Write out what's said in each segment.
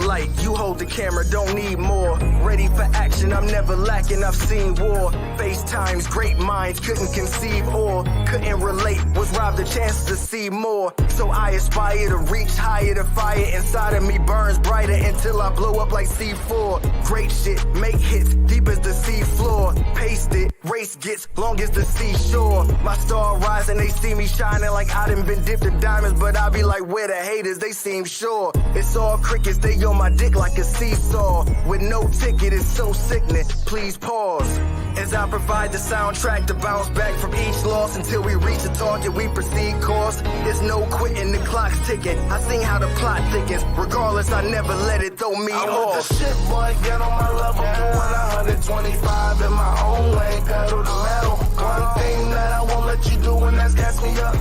light, you hold the camera, don't need more. Ready for action, I'm never lacking, I've seen war. FaceTimes, great minds couldn't conceive or couldn't relate, was robbed a chance to see more. So I aspire to reach higher, the fire inside of me burns brighter until I blow up like C4. Great shit, make hits, deep as the sea floor. Paste it, race gets long as the seashore. My star rising, they see me shining like I done been dipped in diamonds, but I be like, where the haters, they seem sure. It's all crickets, they on my dick like a seesaw. With no ticket, it's so sickening, please pause. As I provide the soundtrack to bounce back from each loss until we reach a target, we proceed course. There's no quitting, the clock's ticking. I seen how the plot thickens. Regardless, I never let it throw me off. I'm with the shit, boy, get on my level. Going 125 in my own way, pedal to metal. One thing that I won't let you do, and that's gas me up.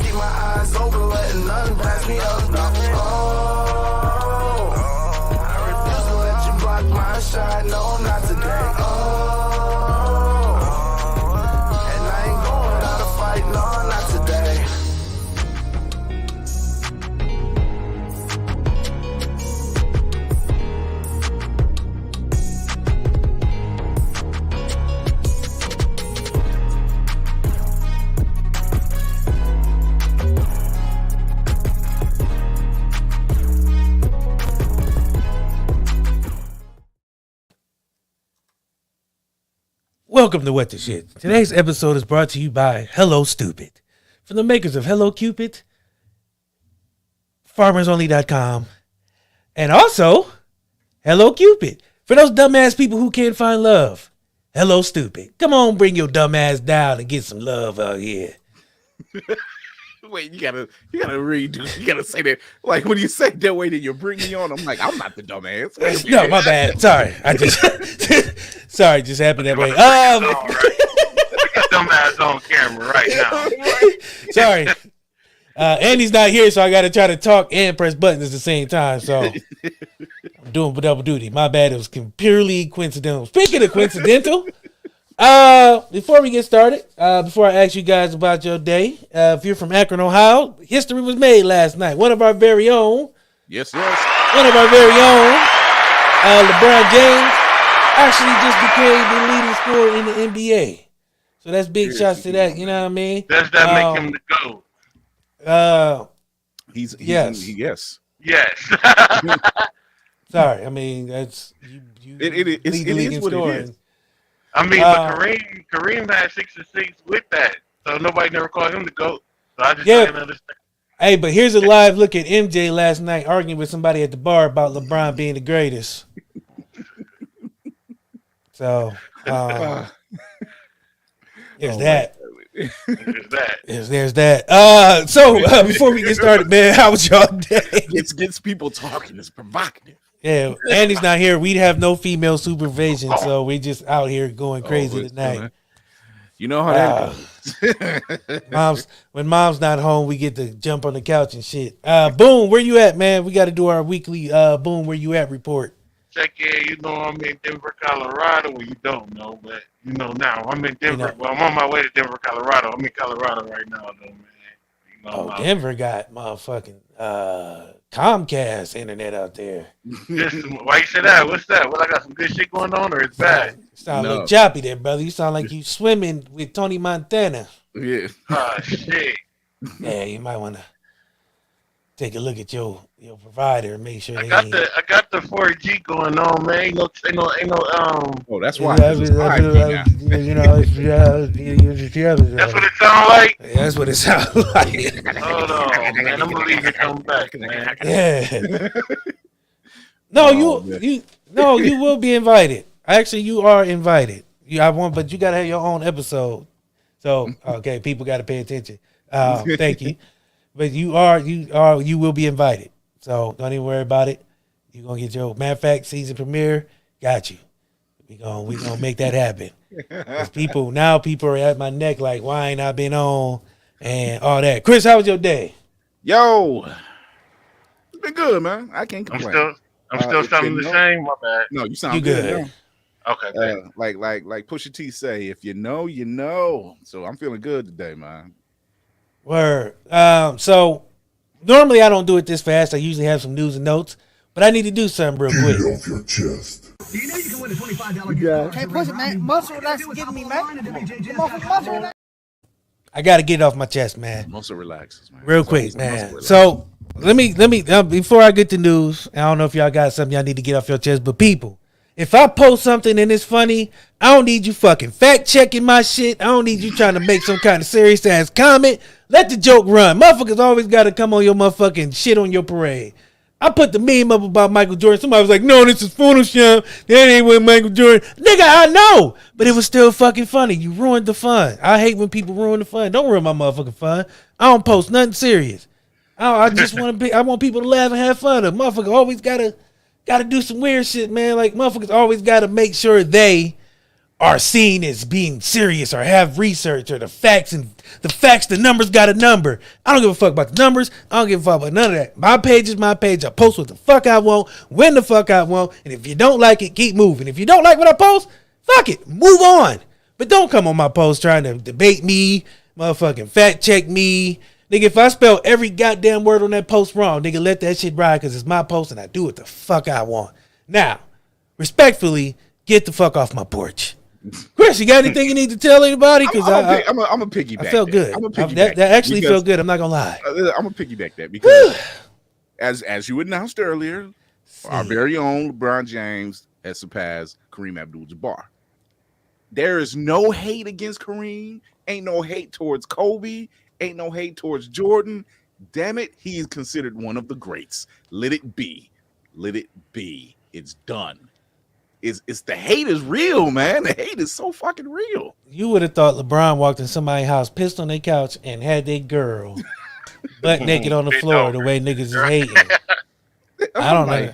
Keep my eyes open, letting nothing pass me up. Oh, I refuse to let you block my shot. No, not today. And I ain't going without a fight. No, not today. Welcome to What the Shit. Today's episode is brought to you by Hello Stupid. From the makers of Hello Cupid, FarmersOnly.com, and also Hello Cupid. For those dumbass people who can't find love, Hello Stupid. Come on, bring your dumb ass down and get some love out here. Wait, you gotta redo. You gotta say that. Like when you say that way that you're bringing me on, I'm like, I'm not the dumbass. No, my bad. Sorry. I just sorry, just happened that way. All right. Dumbass on camera right now. Sorry. Andy's not here, so I got to try to talk and press buttons at the same time. So I'm doing double duty. My bad. It was purely coincidental. Speaking of coincidental, before we get started, before I ask you guys about your day, if you're from Akron, Ohio, history was made last night. One of our very own. Yes. One of our very own, LeBron James, actually just became the leading scorer in the NBA. So that's big shots to that. You know what I mean? Does that make him the GOAT? He's yes. Yes. Yes. Sorry, I mean that's it is what it is. I mean, but Kareem had 6 and 6 with that, so nobody never called him the GOAT. So I just didn't understand. Hey, but here's a live look at MJ last night arguing with somebody at the bar about LeBron being the greatest. So there's that. There's that. So before we get started, man, how was y'all day? Gets people talking. It's provocative. Yeah, Andy's not here. We have no female supervision, so we just out here going crazy tonight. You know how that goes. When mom's not home, we get to jump on the couch and shit. Boom, where you at, man? We got to do our weekly Boom, where you at report. Check in, you know I'm in Denver, Colorado. Well, you don't know, but you know now. I'm in Denver. Well, I'm on my way to Denver, Colorado. I'm in Colorado right now, though, man. You know, Denver got motherfucking Comcast internet out there. Why you say that? What's that? Well, I got some good shit going on, or it's bad? You sound like choppy there, brother. You sound like you swimming with Tony Montana. Yeah. Oh, shit. Yeah, you might want to take a look at your provider and make sure I got the 4G going on, man. Ain't no Oh, that's why. That's what it sounds like. That's what it sounds like. Hold on, man. I'm gonna leave it come back, man. Yeah. No, you will be invited. Actually, you are invited. But you gotta have your own episode. So okay, people gotta pay attention. Thank you. But you will be invited. So don't even worry about it. You're gonna get your matter of fact season premiere. Got you. We gonna make that happen. People are at my neck like, why ain't I been on and all that. Chris, how was your day? Yo, it's been good, man. I can't complain. I'm still sounding the same. My bad. No, you sound good. Okay. Like Pusha T say, if you know, you know. So I'm feeling good today, man. Word. So normally I don't do it this fast. I usually have some news and notes, But I need to do something real quick. Get off your chest. Do you know you can win a $25 gift card? Can't push it, man. Muscle relax and get me, man. Muscle relax. I got to get it off my chest, man. Muscle relaxes, man. Real quick, man. So let me before I get the news, I don't know if y'all got something y'all need to get off your chest, but people, if I post something and it's funny, I don't need you fucking fact checking my shit. I don't need you trying to make some kind of serious ass comment. Let the joke run. Motherfuckers always got to come on your motherfucking shit on your parade. I put the meme up about Michael Jordan. Somebody was like, no, this is Photoshop. That ain't with Michael Jordan. Nigga, I know. But it was still fucking funny. You ruined the fun. I hate when people ruin the fun. Don't ruin my motherfucking fun. I don't post nothing serious. I just want to I want people to laugh and have fun. A motherfucker always gotta do some weird shit, man. Like motherfuckers always gotta make sure they are seen as being serious or have research or the facts, the numbers got a number. I don't give a fuck about the numbers. I don't give a fuck about none of that. My page is my page. I post what the fuck I want, when the fuck I want. And if you don't like it, keep moving. If you don't like what I post, fuck it. Move on. But don't come on my post trying to debate me, motherfucking fact check me. Nigga, if I spell every goddamn word on that post wrong, nigga, let that shit ride because it's my post and I do what the fuck I want. Now, respectfully, get the fuck off my porch. Chris, you got anything you need to tell anybody? Because I'm a piggyback. I felt good. That actually felt good. I'm not gonna lie. I'm a piggyback that because as you announced earlier, our very own LeBron James has surpassed Kareem Abdul-Jabbar. There is no hate against Kareem. Ain't no hate towards Kobe. Ain't no hate towards Jordan. Damn it, he is considered one of the greats. Let it be. Let it be. It's done. It's the hate is real, man. The hate is so fucking real. You would have thought LeBron walked in somebody's house, pissed on their couch, and had their girl butt naked on the floor the way niggas is hating. I don't know.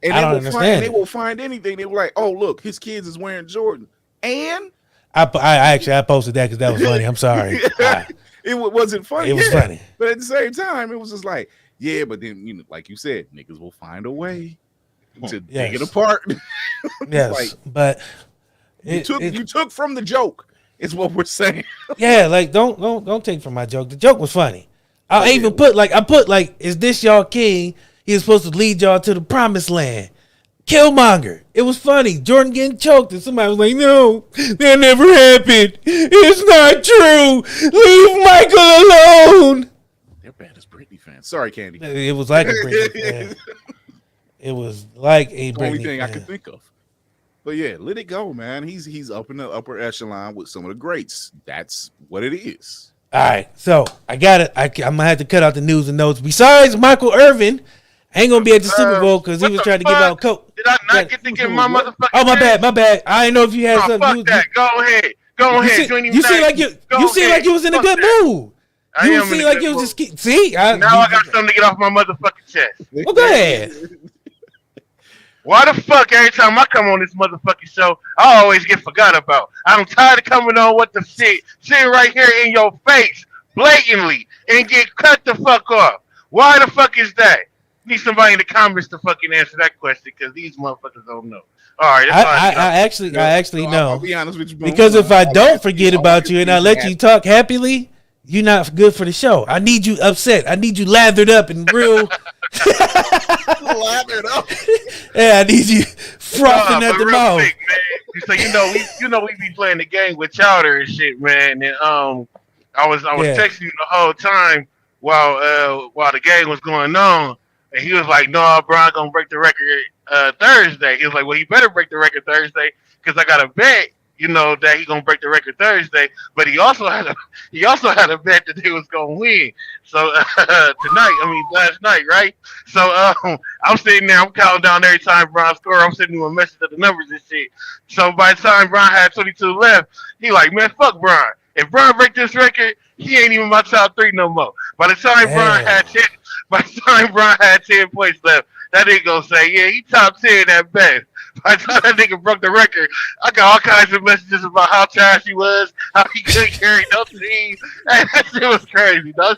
And I don't understand. They will find anything. They were like, oh, look, his kids is wearing Jordan. And I posted that because that was funny. I'm sorry. It wasn't funny. It was funny. But at the same time, it was just like, yeah, but then, like you said, niggas will find a way to dig it apart. Yes, like, but you took from the joke is what we're saying. Yeah, like don't take from my joke. The joke was funny. I put like, is this y'all king? He was supposed to lead y'all to the promised land. Killmonger. It was funny. Jordan getting choked, and somebody was like, "No, that never happened. It's not true. Leave Michael alone." They're bad as Britney fans. Sorry, Candy. It was like a Britney fan. It was like a Britney only thing fan. I could think of. But yeah, let it go, man. He's up in the upper echelon with some of the greats. That's what it is. All right, so I got it. I'm gonna have to cut out the news and notes. Besides Michael Irvin, I ain't gonna be at the Super Bowl because he was trying to give out coke. Did I not get to give my motherfucking? Oh, my bad. I didn't know if you had something. Fuck that. Go ahead. You seem like you was in a good mood. You seem like you was just see. Now I got something to get off my motherfucking chest. Well, go ahead. Why the fuck every time I come on this motherfucking show, I always get forgot about? I'm tired of coming on with the shit sitting right here in your face, blatantly, and get cut the fuck off. Why the fuck is that? Need somebody in the comments to fucking answer that question because these motherfuckers don't know. All right, I actually know. I'll be honest with you, Boom. Because if I don't forget about you and I let you talk happily, you're not good for the show. I need you upset. I need you lathered up and real. Lathered up. Yeah, I need you frothing at the mouth. Quick, man. So we be playing the game with Chowder and shit, man. And I was texting you the whole time while the game was going on, and he was like, "No, Brian gonna break the record Thursday." He was like, "Well, you better break the record Thursday because I got a bet." That he gonna break the record Thursday, but he also had a bet that they was gonna win. So last night, right? So I'm sitting there, I'm counting down every time Brian scored. I'm sending him a message of the numbers and shit. So by the time Brian had 22 left, he like, man, fuck Brian. If Brian break this record, he ain't even my top 3 no more. By the time Brian had 10 points left, that nigga gonna say, yeah, he top 10 at best. By the time that nigga broke the record, I got all kinds of messages about how trash he was, how he couldn't carry no team. That shit was crazy. Why?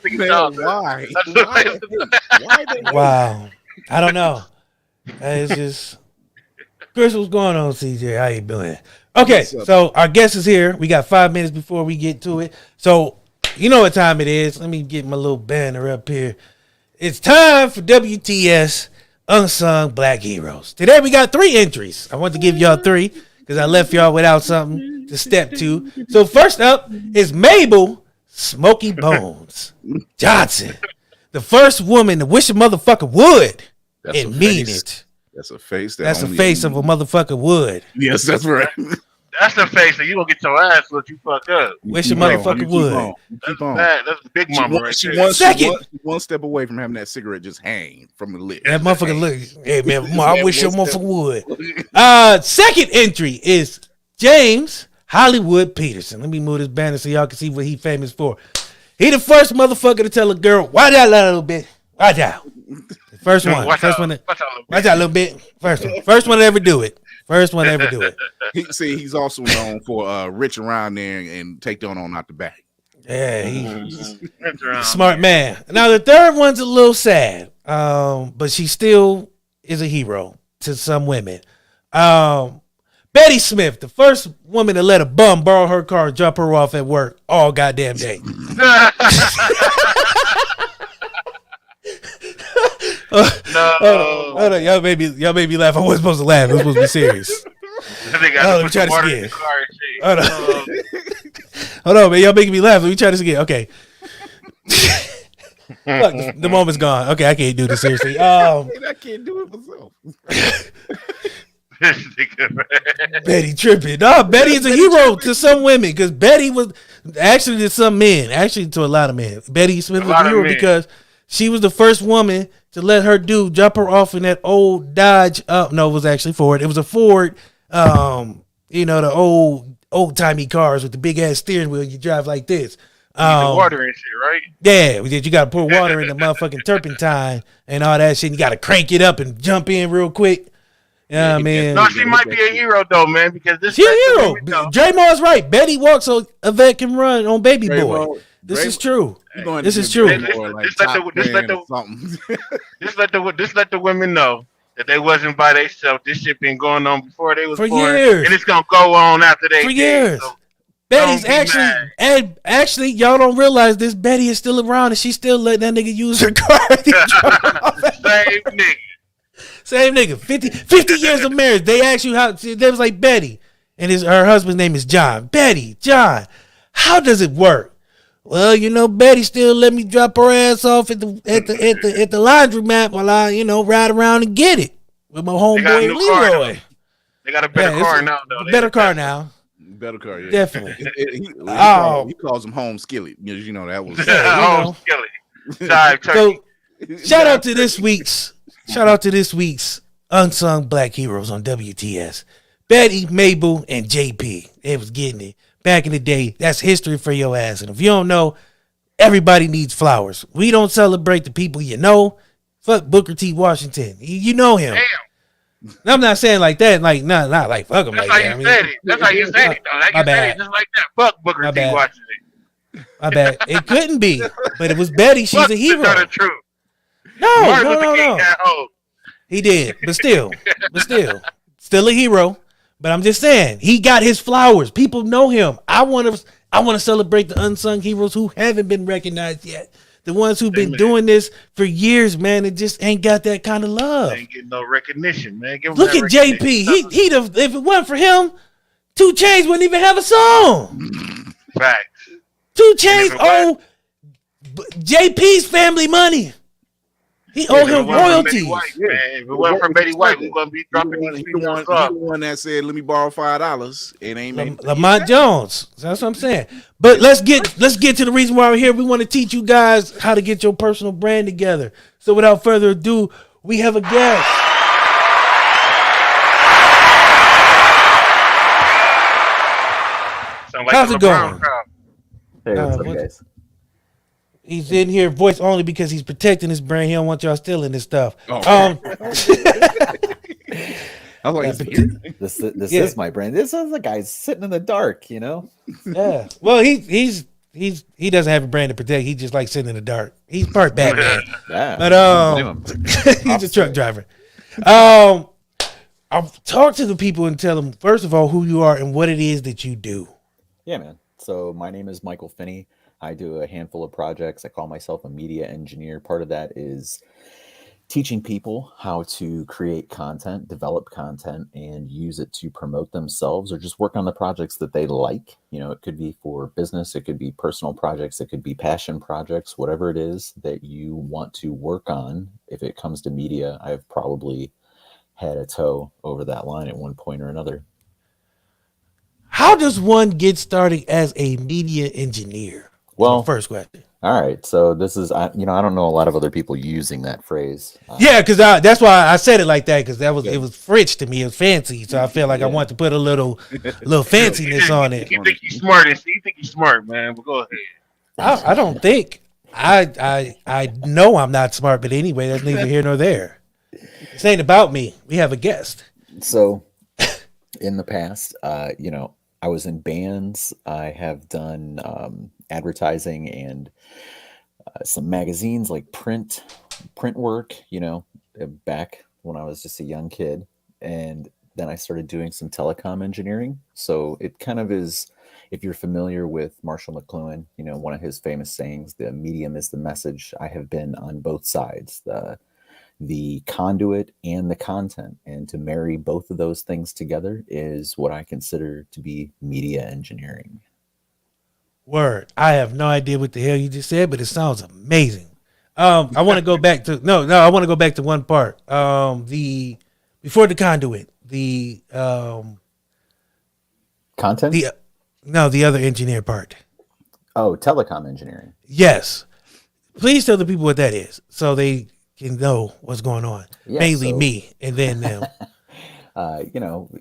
Wow. I don't know. It's just Chris, what's going on, CJ? How you doing? Okay, so our guest is here. We got 5 minutes before we get to it. So you know what time it is. Let me get my little banner up here. It's time for WTS Unsung Black Heroes. Today we got 3 entries. I want to give y'all 3 because I left y'all without something to step to. So first up is Mabel Smoky Bones Johnson, the first woman to wish a motherfucker would and mean it. That's a face. That's the face of a motherfucker would. Yes, that's right. That's the face that you gonna get your ass what you fuck up. Wish a motherfucker would. That's Big Mama right there. Second, one step away from having that cigarette just hang from the lip. that motherfucker look. Hey man, I wish your motherfucker would. Second entry is James Hollywood Peterson. Let me move this banner so y'all can see what he famous for. He the first motherfucker to tell a girl, watch out a little bit. Watch out. First one. Watch out a little bit. First one to ever do it. First one to ever do it. He's also known for rich around there and take down on out the back. Yeah, he's smart man. Now the third one's a little sad, but she still is a hero to some women. Betty Smith, the first woman to let a bum borrow her car and drop her off at work all goddamn day. Hold on. Y'all made me laugh. I wasn't supposed to laugh. I was supposed to be serious. Let me try this again. Hold on, man. Y'all making me laugh. Let me try this again. Okay. Fuck, the moment's gone. Okay, I can't do this seriously. I can't do it myself. Betty tripping. No, Betty is a hero to some women because Betty was actually to some men, actually to a lot of men. Betty Smith was a hero because she was the first woman to let her dude drop her off in that old Dodge. No, it was actually Ford. It was a Ford. The old timey cars with the big ass steering wheel. You drive like this. Water and shit, right? Yeah, you got to pour water in the motherfucking turpentine and all that shit. You got to crank it up and jump in real quick. Yeah, man. No, she might be a hero though, man, because this she's a hero. Draymond's right. Betty walks so Yvette can run on Baby Boy. This is true. This is true. Just let the women know that they wasn't by themselves. This shit been going on before they was for born, years, and it's gonna go on after they for years. So Betty's actually, y'all don't realize this. Betty is still around, and she's still letting that nigga use her car. Same nigga. 50 years of marriage. They asked you how. They was like Betty, and her husband's name is John. Betty, John, how does it work? Well, Betty still let me drop her ass off at the laundromat while I, ride around and get it with my homeboy Leroy. They got a better car now, though. Better car now. Better car, yeah. Definitely. He calls him home skillet. That was home skillet. So, shout out to this week's Unsung Black Heroes on WTS. Betty, Mabel, and JP. They was getting it. Back in the day, that's history for your ass. And if you don't know, everybody needs flowers. We don't celebrate the people you know. Fuck Booker T. Washington. You know him. Damn. I'm not saying like that, like not like fuck him. That's like how you said it. That's how you said it. My bad. Just like that. Fuck Booker T. Washington. My bad. It couldn't be, but it was Betty. She's a hero. That's not the truth. No. He did, but still, still a hero. But I'm just saying, he got his flowers. People know him. I want to celebrate the unsung heroes who haven't been recognized yet. The ones who've been doing this for years, man. It just ain't got that kind of love. Ain't getting no recognition, man. Look at JP. If it wasn't for him, 2 Chainz wouldn't even have a song. Facts. 2 Chainz owe JP's family money. He owe him royalties. If it wasn't from Betty White, we're gonna be dropping these females off. The one that said, "Let me borrow $5." It ain't Lamont Jones. That's what I'm saying. But let's get to the reason why we're here. We want to teach you guys how to get your personal brand together. So without further ado, we have a guest. How's it going? Hey, what's up, guys? He's in here voice only because he's protecting his brand. He don't want y'all stealing his stuff. I was like, this is my brand. This is the guy sitting in the dark, Yeah. Well, he doesn't have a brand to protect. He just likes sitting in the dark. He's part Batman. Yeah. But he's a truck driver. I'll talk to the people and tell them first of all who you are and what it is that you do. Yeah, man. So my name is Micheal Finney. I do a handful of projects. I call myself a media engineer. Part of that is teaching people how to create content, develop content, and use it to promote themselves or just work on the projects that they like. It could be for business, it could be personal projects, it could be passion projects, whatever it is that you want to work on. If it comes to media, I've probably had a toe over that line at one point or another. How does one get started as a media engineer? Well, first question. All right, so this is, I don't know a lot of other people using that phrase. Yeah, because that's why I said it like that, because it was French to me. It was fancy, so I feel like I want to put a little fanciness on it. You think he's smart? You think he's smart, man? But go ahead. I don't think I know I'm not smart, but anyway, that's neither here nor there. This ain't about me. We have a guest. So, in the past, I was in bands. I have done advertising and some magazines, like print work, back when I was just a young kid. And then I started doing some telecom engineering. So it kind of is, if you're familiar with Marshall McLuhan, one of his famous sayings, the medium is the message. I have been on both sides, the conduit and the content. And to marry both of those things together is what I consider to be media engineering. Word. I have no idea what the hell you just said, but it sounds amazing. I want to go back to I want to go back to one part. Before the conduit, the content. The other engineer part. Oh, telecom engineering. Yes. Please tell the people what that is, so they can know what's going on. Yeah, mainly me, and then them.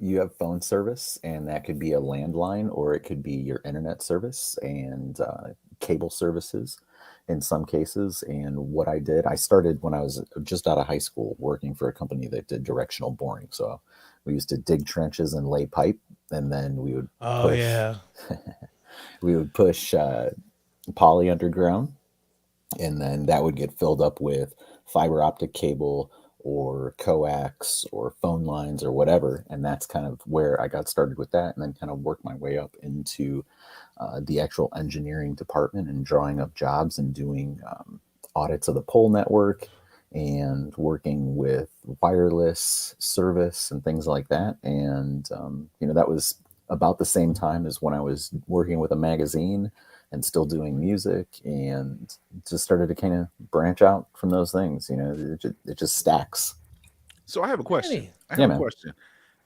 You have phone service, and that could be a landline, or it could be your internet service and cable services in some cases. And what I started when I was just out of high school working for a company that did directional boring. So we used to dig trenches and lay pipe, and then we would we would push poly underground, and then that would get filled up with fiber optic cable or coax or phone lines or whatever. And that's kind of where I got started with that, and then kind of worked my way up into the actual engineering department and drawing up jobs and doing audits of the pole network and working with wireless service and things like that. And, that was about the same time as when I was working with a magazine and still doing music, and just started to kind of branch out from those things. It just stacks. So I have a question.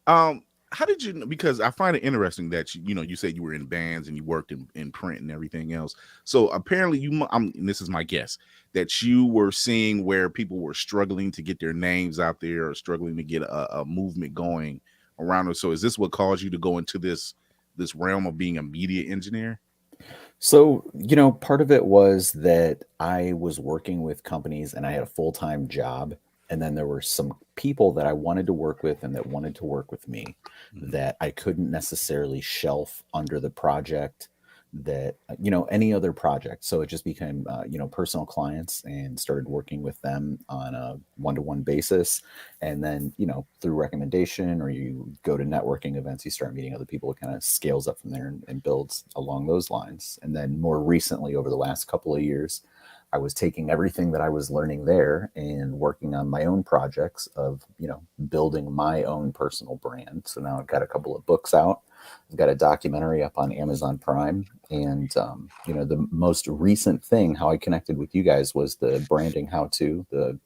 How did you, because I find it interesting that you said you were in bands and you worked in print and everything else. So apparently and this is my guess, that you were seeing where people were struggling to get their names out there or struggling to get a movement going around it. So is this what caused you to go into this realm of being a media engineer? So, part of it was that I was working with companies and I had a full-time job. And then there were some people that I wanted to work with and that wanted to work with me that I couldn't necessarily shelf under the project that, any other project. So it just became, personal clients, and started working with them on a one-to-one basis. And then, through recommendation, or you go to networking events, you start meeting other people. It kind of scales up from there and builds along those lines. And then more recently, over the last couple of years, I was taking everything that I was learning there and working on my own projects of, building my own personal brand. So now I've got a couple of books out. I've got a documentary up on Amazon Prime. And, the most recent thing, how I connected with you guys, was the branding the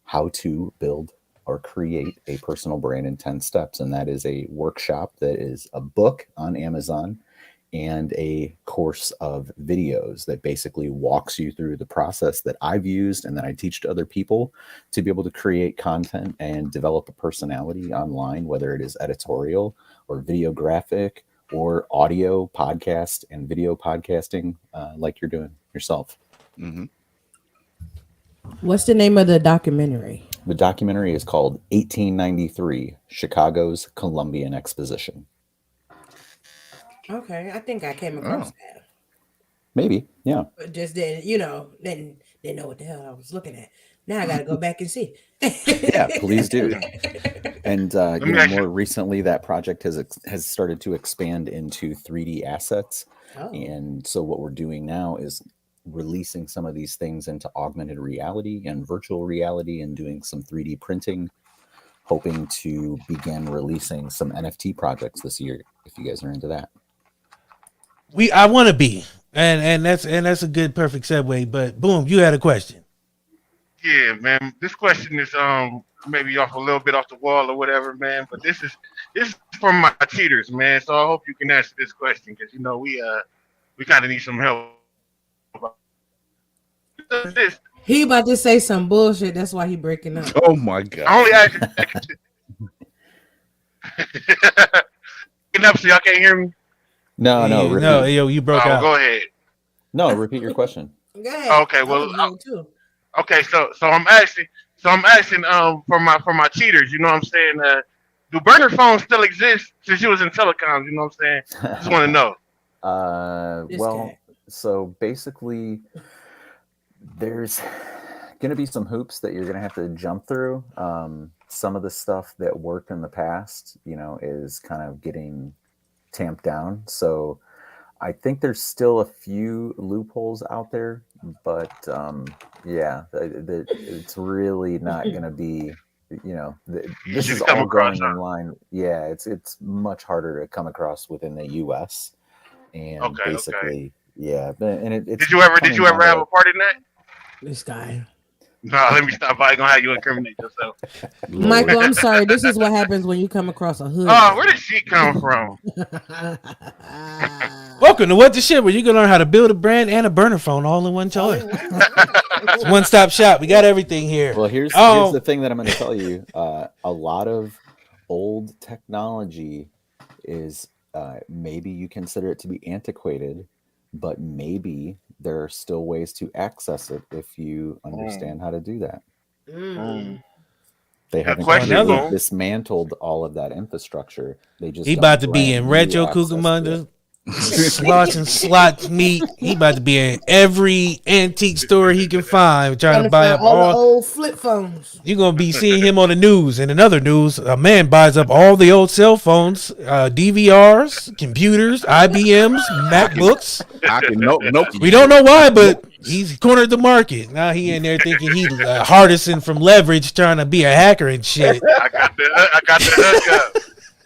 how to build or create a personal brand in 10 steps. And that is a workshop that is a book on Amazon and a course of videos that basically walks you through the process that I've used and that I teach to other people to be able to create content and develop a personality online, whether it is editorial or videographic or audio podcast and video podcasting, like you're doing yourself. Mm-hmm. What's the name of the documentary? The documentary is called 1893, Chicago's Columbian Exposition. Okay, I think I came across that. Maybe, yeah. But just then, didn't know what the hell I was looking at. Now I got to go back and see. Yeah, please do. And more recently, that project has started to expand into 3D assets. Oh. And so what we're doing now is releasing some of these things into augmented reality and virtual reality and doing some 3D printing, hoping to begin releasing some NFT projects this year if you guys are into that. I want to be, and that's a good perfect segue. But boom, you had a question. Yeah, man. This question is maybe off a little bit off the wall or whatever, man. But this is from my cheaters, man. So I hope you can answer this question because you know we kind of need some help. This He about to say some bullshit. That's why he breaking up. Oh my god! I only asked. Enough, so y'all can't hear me. No, you broke out. Go ahead. No, repeat your question. Go ahead. Okay, well, okay, so I'm asking for my cheaters. You know what I'm saying? Do burner phones still exist since you was in telecoms? You know what I'm saying? Just want to know. Well, so basically, there's going to be some hoops that you're going to have to jump through. Some of the stuff that worked in the past, you know, is kind of getting tamped down. So I think there's still a few loopholes out there, but yeah, it's really not going to be, you know, this is all going in line. Yeah, it's much harder to come across within the U.S. And basically, yeah. And it's did you ever have a part in that? This guy. No, let me stop. I ain't gonna have you incriminate yourself. Michael, I'm sorry. This is what happens when you come across a hood. Oh, where did she come from? Welcome to What the Shit, where you can learn how to build a brand and a burner phone all in one choice. One-stop shop. We got everything here. Well, here's the thing that I'm going to tell you. A lot of old technology is maybe you consider it to be antiquated, but maybe there are still ways to access it if you understand how to do that. They haven't dismantled all of that infrastructure. They just about to be in Retro Cucamonga, slots and slots meat. He about to be in every antique store he can find, trying to buy up all the old flip phones. You're gonna be seeing him on the news. And in other news, a man buys up all the old cell phones, DVRs, computers, IBMs, MacBooks. We don't know why, but he's cornered the market. Now he in there thinking he's Hardison from Leverage, trying to be a hacker and shit. I got the hook up.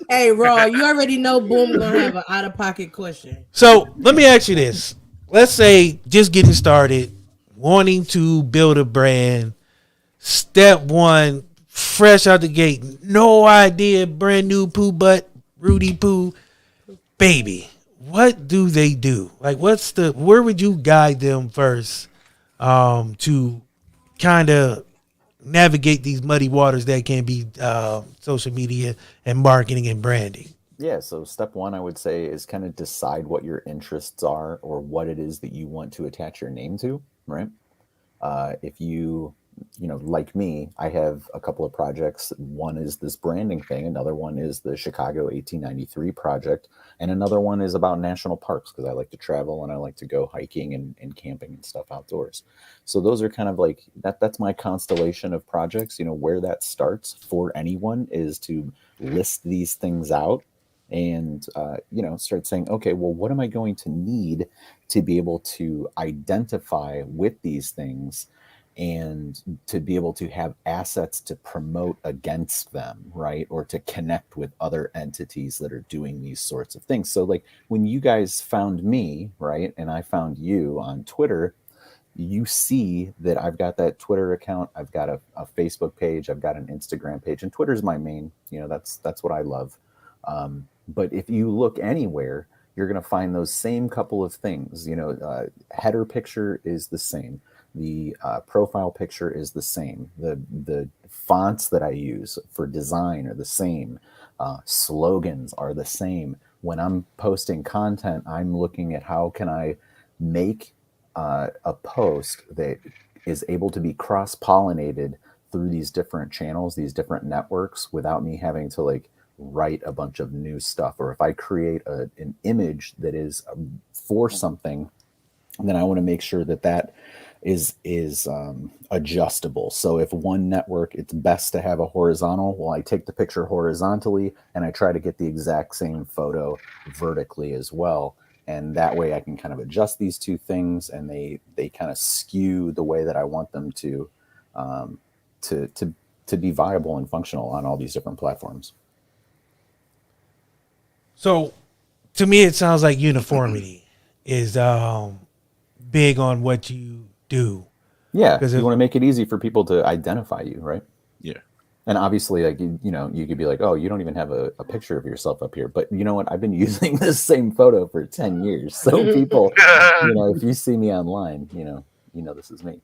Hey, Raw, you already know Boom gonna have an out-of-pocket question. So let me ask you this. Let's say just getting started, wanting to build a brand, step one, fresh out the gate, no idea, brand new poo butt, Rudy Poo, baby. What do they do? Like, where would you guide them first to kind of navigate these muddy waters that can be social media and marketing and branding? Yeah, so step one, I would say, is kind of decide what your interests are or what it is that you want to attach your name to, right? If you like me, I have a couple of projects. One is this branding thing. Another one is the Chicago 1893 project. And another one is about national parks because I like to travel and I like to go hiking and camping and stuff outdoors. So those are kind of like, that's my constellation of projects. You know, where that starts for anyone is to list these things out and, start saying, okay, well, what am I going to need to be able to identify with these things and to be able to have assets to promote against them, right? Or to connect with other entities that are doing these sorts of things. So like when you guys found me, right, and I found you on Twitter, you see that I've got that Twitter account, I've got a Facebook page, I've got an Instagram page, and Twitter's my main, that's what I love. But if you look anywhere, you're going to find those same couple of things. Header picture is the same. The profile picture is the same. The fonts that I use for design are the same. Slogans are the same. When I'm posting content, I'm looking at how can I make a post that is able to be cross-pollinated through these different channels, these different networks, without me having to write a bunch of new stuff. Or if I create an image that is for something, then I want to make sure that is adjustable. So if one network, it's best to have a horizontal, well, I take the picture horizontally and I try to get the exact same photo vertically as well. And that way I can kind of adjust these two things, and they kind of skew the way that I want them to be viable and functional on all these different platforms. So to me, it sounds like uniformity is big on what you do. Yeah, because you want to make it easy for people to identify you, right? Yeah. And obviously, like, you know, you could be like, oh, you don't even have a picture of yourself up here. But you know what? I've been using this same photo for 10 years. So people, you know, if you see me online, you know this is me.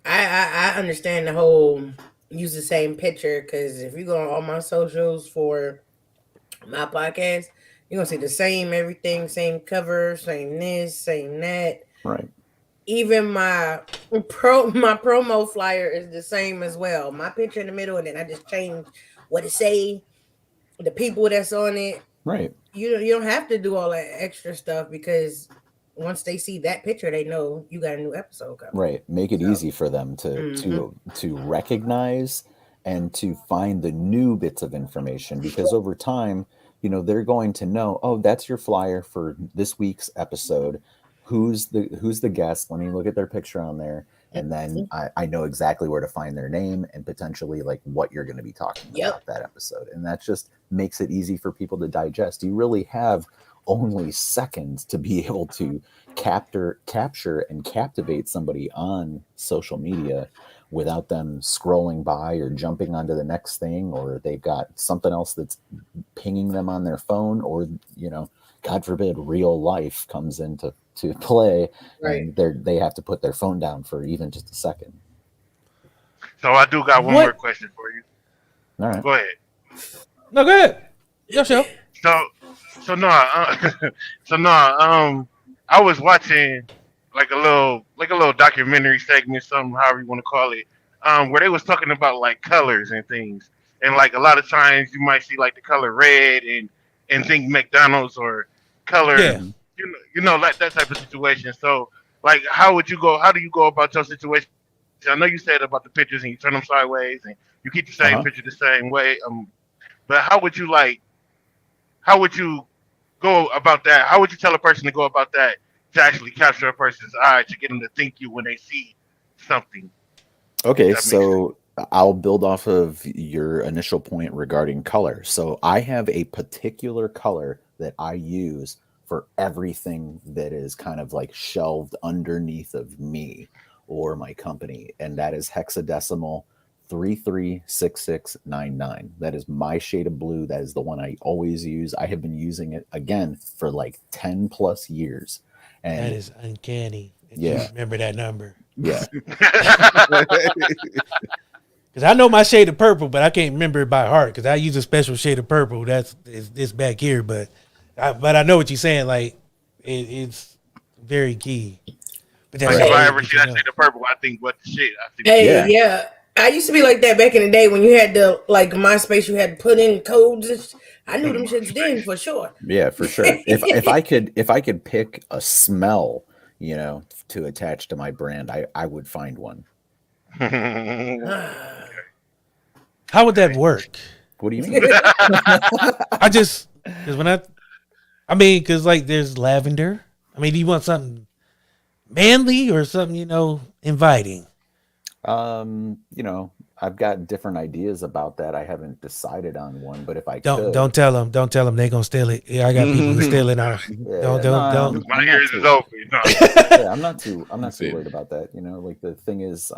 I understand the whole use the same picture, because if you go on all my socials for my podcast, you're gonna see the same everything, same cover, same this, same that. Right. Even my promo flyer is the same as well. My picture in the middle, and then I just change what it say, the people that's on it. Right. You don't have to do all that extra stuff, because once they see that picture, they know you got a new episode coming. Right. Make it easy for them to recognize and to find the new bits of information, because over time, you know, they're going to know, oh, that's your flyer for this week's episode. Who's the guest? Let me look at their picture on there. And then I know exactly where to find their name and potentially like what you're going to be talking about that episode. And that just makes it easy for people to digest. You really have only seconds to be able to capture and captivate somebody on social media without them scrolling by or jumping onto the next thing, or they've got something else that's pinging them on their phone, or, you know, God forbid, real life comes into play, and they have to put their phone down for even just a second. So I do got one more question for you. All right. Go ahead. No, go ahead. Yo, show. So no, I was watching like a little documentary segment, something, however you want to call it, where they was talking about like colors and things, and like a lot of times you might see like the color red and think McDonald's or color. Yeah. You know, like that type of situation. So, like, how do you go about your situation? I know you said about the pictures and you turn them sideways and you keep the same picture the same way. But how would you go about that? How would you tell a person to go about that to actually capture a person's eye, to get them to think you when they see something? Okay, so I'll build off of your initial point regarding color. So I have a particular color that I use for everything that is kind of like shelved underneath of me or my company, and that is hexadecimal 336699. That is my shade of blue. That is the one I always use. I have been using it again for like 10 plus years. And that is uncanny. Yeah. Remember that number. Yeah. Because I know my shade of purple, but I can't remember it by heart, because I use a special shade of purple. That's this back here, but I know what you're saying. Like, it's very key. But like, if I ever see that shade of purple, I think, what the shit? Yeah. I used to be like that back in the day when you had to, like, MySpace, you had to put in codes. I knew them shits then for sure. Yeah, for sure. If I could pick a smell, you know, to attach to my brand, I would find one. How would that work? What do you mean? Because like there's lavender. I mean, do you want something manly or something, you know, inviting? You know, I've got different ideas about that. I haven't decided on one, but if I don't tell them they're gonna steal it. Yeah, I got people who stealing our. Don't. My ears is open. No. Yeah, I'm not too worried about that. You know, like the thing is,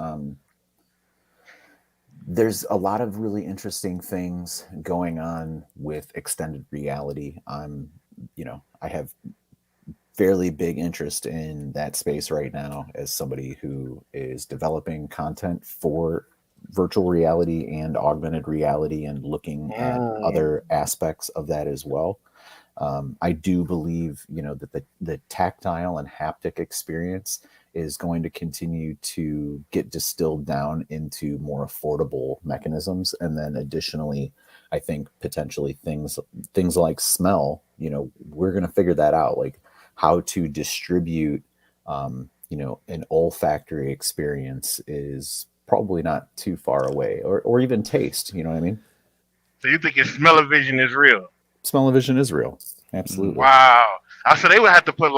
there's a lot of really interesting things going on with extended reality. You know, I have fairly big interest in that space right now as somebody who is developing content for virtual reality and augmented reality and looking at other aspects of that as well. I do believe, you know, that the tactile and haptic experience is going to continue to get distilled down into more affordable mechanisms. And then additionally, I think potentially things like smell, you know, we're going to figure that out, like how to distribute, you know, an olfactory experience is probably not too far away, or even taste, you know what I mean? So you think smell-o-vision is real? Smell-o-vision is real. Absolutely. Wow. So they would have to put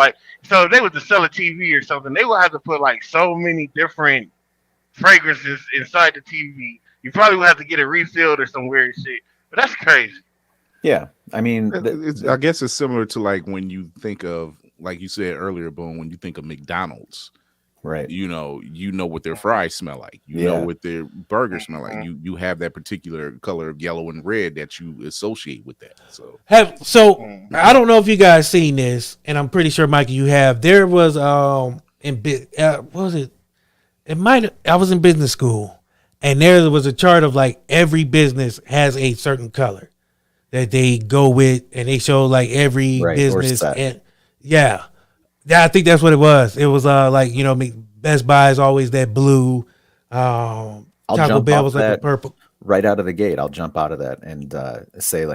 so if they was to sell a TV or something, they would have to put so many different fragrances inside the TV. You probably would have to get it refilled or some weird shit. But that's crazy. Yeah, I mean, I guess it's similar to when you think of, like you said earlier, Boone, when you think of McDonald's, right? You know what their fries smell like. You know what their burgers smell like. You have that particular color of yellow and red that you associate with that. So I don't know if you guys seen this, and I'm pretty sure, Mikey, you have. There was what was it? I was in business school, and there was a chart of every business has a certain color that they go with, and they show every business. And I think that's what it was. It was Best Buy is always that blue. Taco Bell was a purple. Right out of the gate, I'll jump out of that and say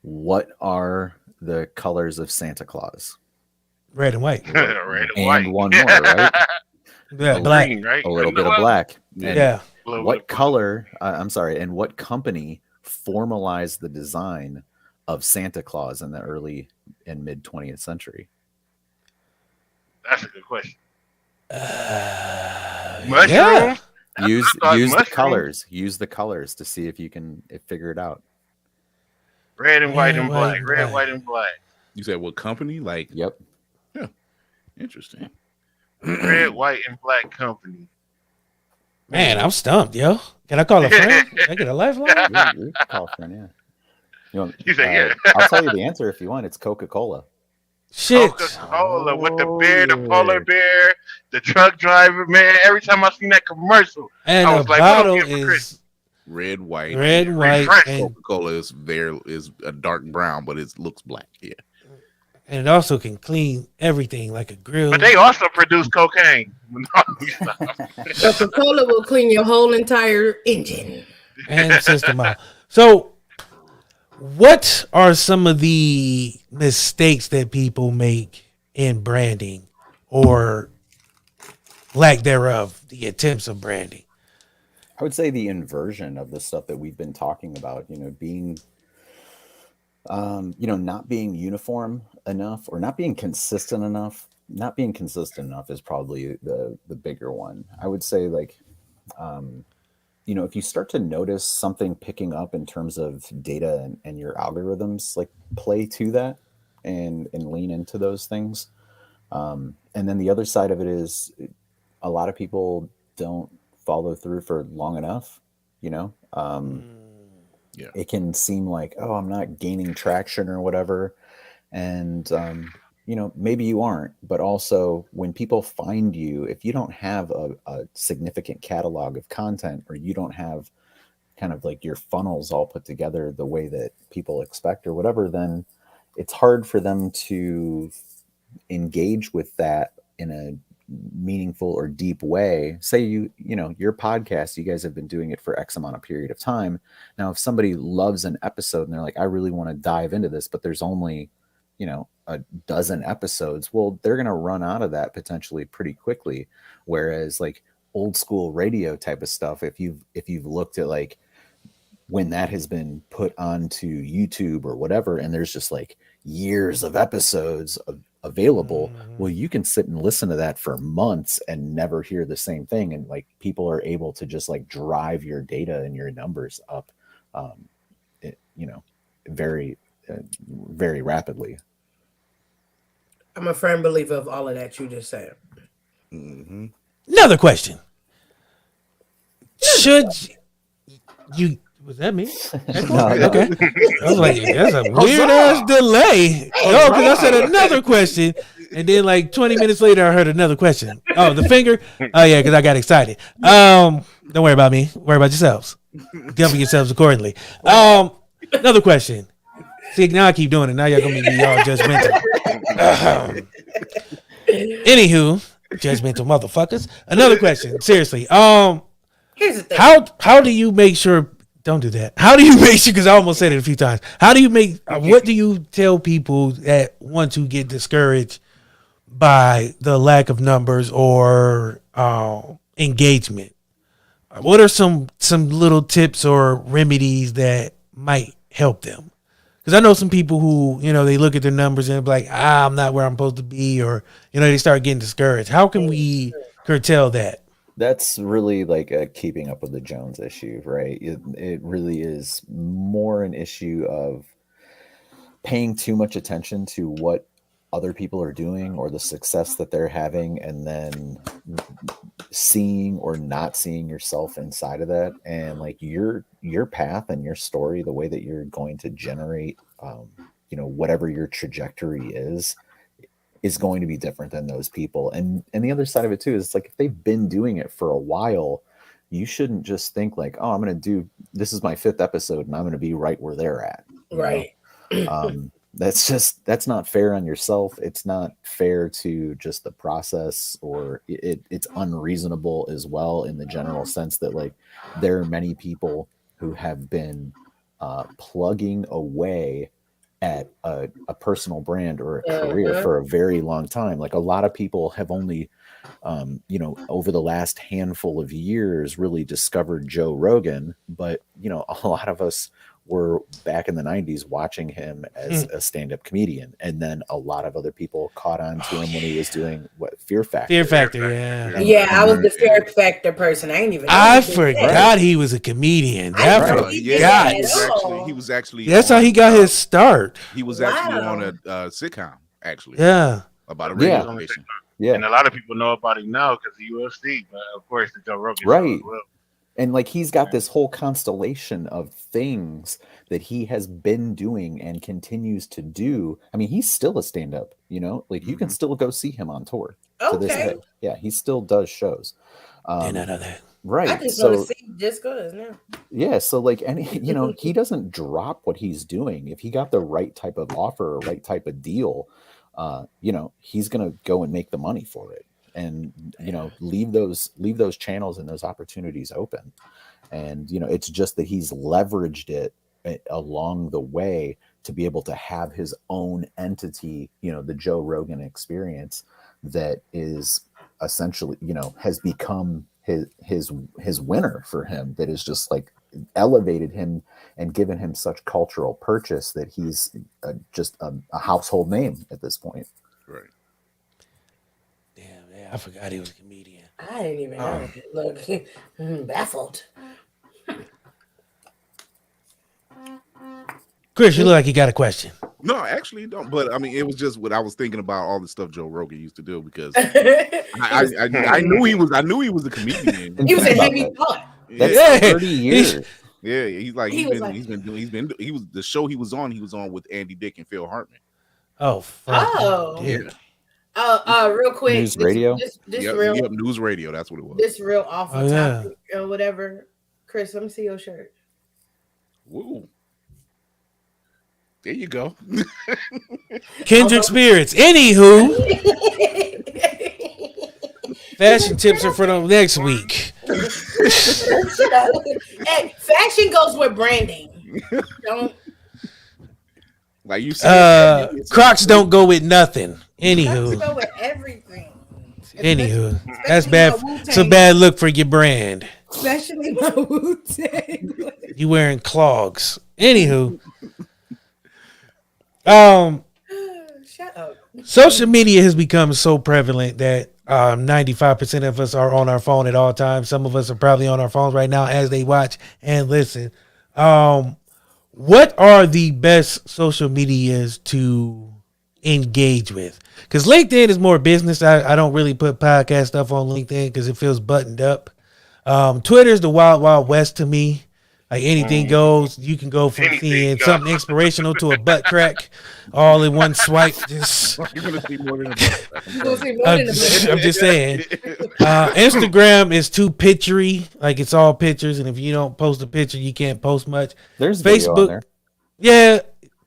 what are the colors of Santa Claus? Red and white. Red and white. And one more, right? Yeah, black. Green, right? A little bit of black. And what color? I'm sorry. And what company formalized the design of Santa Claus in the early and mid 20th century? That's a good question. Mushroom. Use the colors. Use the colors to see if you can figure it out. Red and white and black. Red, white, and black. You said what company? Yep. Yeah. Interesting. Red, white, and black company. Man, I'm stumped, yo. Can I call a friend? Can I get a lifeline? You can call a friend, yeah. You say, I'll tell you the answer if you want. It's Coca-Cola. Shit. Coca-Cola with the bear, the polar bear, the truck driver, man. Every time I seen that commercial, and I was the like, bottle is red, white. Red, white, and Coca-Cola is a dark brown, but it looks black. Yeah. And it also can clean everything like a grill. But they also produce cocaine. Coca-Cola will clean your whole entire engine and system out. So, what are some of the mistakes that people make in branding or lack thereof, the attempts of branding? I would say the inversion of the stuff that we've been talking about, being, not being uniform enough or not being consistent enough. Not being consistent enough is probably the bigger one. I would say if you start to notice something picking up in terms of data and your algorithms, play to that and lean into those things. And then the other side of it is a lot of people don't follow through for long enough, It can seem like, oh, I'm not gaining traction or whatever. And, maybe you aren't, but also when people find you, if you don't have a significant catalog of content, or you don't have kind of your funnels all put together the way that people expect or whatever, then it's hard for them to engage with that in a meaningful or deep way. Say your podcast, you guys have been doing it for X amount of period of time. Now, if somebody loves an episode and they're like, I really want to dive into this, but there's only, a dozen episodes, well, they're going to run out of that potentially pretty quickly. Whereas old school radio type of stuff, if you've looked at when that has been put onto YouTube or whatever, and there's just years of episodes available, well, you can sit and listen to that for months and never hear the same thing. And people are able to just drive your data and your numbers up, very, very rapidly. I'm a firm believer of all of that you just said. Mm-hmm. Another question. Should you... Was that me? No, okay. I was like, that's a weird ass delay. Oh, because I said another question, and then 20 minutes later, I heard another question. Oh, the finger? Oh, yeah, because I got excited. Don't worry about me. Worry about yourselves. Govern yourselves accordingly. Another question. See, now I keep doing it. Now y'all gonna make me all judgmental. Anywho, judgmental motherfuckers. Another question. Seriously. Here's the thing. How do you make sure? Don't do that. How do you make sure? Because I almost said it a few times. How do you make? What do you tell people that want to get discouraged by the lack of numbers or engagement? What are some little tips or remedies that might help them? Because I know some people who, they look at their numbers and be like, I'm not where I'm supposed to be, or, they start getting discouraged. How can we curtail that? That's really like a keeping up with the Jones issue, right? It really is more an issue of paying too much attention to what other people are doing or the success that they're having, and then seeing or not seeing yourself inside of that, and like your path and your story, the way that you're going to generate whatever your trajectory is going to be different than those people. And the other side of it too is like, if they've been doing it for a while, you shouldn't just think like, oh, this is my 5th episode and I'm going to be right where they're at. Right. That's not fair on yourself. It's not fair to just the process, or it's unreasonable as well, in the general sense that like there are many people who have been plugging away at a personal brand or a career for a very long time. Like a lot of people have only over the last handful of years really discovered Joe Rogan, but a lot of us were back in the 90s watching him as a stand-up comedian, and then a lot of other people caught on to him when he was doing Fear Factor. Yeah, I was the Fear Factor person. I forgot he was a comedian. He was actually that's how he got his start. He was actually on a sitcom, actually. Yeah, about a radio station. Yeah, and a lot of people know about him now because of UFC, but of course the Joe Rogan right show as well. And like he's got this whole constellation of things that he has been doing and continues to do. I mean, he's still a stand-up, like you can still go see him on tour to this day. Yeah, he still does shows. Didn't know that. Right. I just want to see just cause now. Yeah, so like he doesn't drop what he's doing. If he got the right type of offer or right type of deal, he's gonna go and make the money for it. And leave those channels and those opportunities open. And it's just that he's leveraged it along the way to be able to have his own entity, the Joe Rogan Experience, that is essentially has become his winner for him, that is just like elevated him and given him such cultural purchase that he's just a household name at this point. Right. I forgot he was a comedian. I didn't even know. Look, baffled. Chris, you look like you got a question. No, actually don't. But I mean, it was just what I was thinking about, all the stuff Joe Rogan used to do, because I knew he was a comedian. He was a heavy thought. That's 30 years. Yeah, he's the show he was on with Andy Dick and Phil Hartman. Oh, yeah. Real quick. News radio? News radio. That's what it was. This real awful topic or whatever. Chris, let me see your shirt. Woo. There you go. Kindred spirits. Anywho, fashion tips are for the next week. Hey, fashion goes with branding. Don't. Like you said, Crocs don't go with nothing. Anywho, Crocs go with everything. Anywho, that's bad. It's a bad look for your brand. Especially my Wu-Tang. You wearing clogs. Anywho, shut up. Social media has become so prevalent that 95% of us are on our phone at all times. Some of us are probably on our phones right now as they watch and listen. What are the best social medias to engage with? Because LinkedIn is more business. I don't really put podcast stuff on LinkedIn because it feels buttoned up. Twitter's the wild, wild west to me. Like anything goes. You can go from seeing something inspirational to a butt crack all in one swipe. Just, you're gonna see more than a I'm just saying. Instagram is too pictury. Like it's all pictures, and if you don't post a picture, you can't post much. There's Facebook. Video on there. Yeah,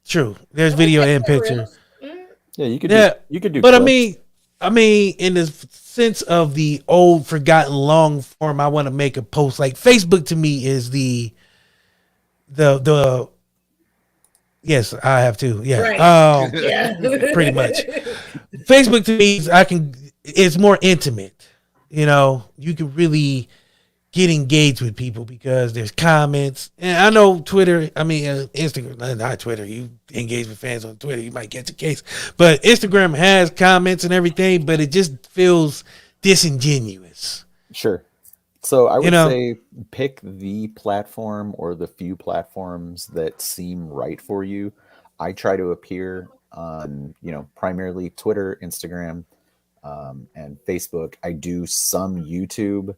true. There's video and picture. Yeah, you could. You could do. But clips. I mean, in the sense of the old, forgotten, long form, I want to make a post. Like Facebook to me is the yes, I have to. Yeah. Right. Yeah. Pretty much. Facebook to me is it's more intimate. You know, you can really get engaged with people because there's comments. And I know Twitter, Instagram, not Twitter. You engage with fans on Twitter, you might get your case. But Instagram has comments and everything, but it just feels disingenuous. Sure. So I would say pick the platform or the few platforms that seem right for you. I try to appear on, primarily Twitter, Instagram, and Facebook. I do some YouTube.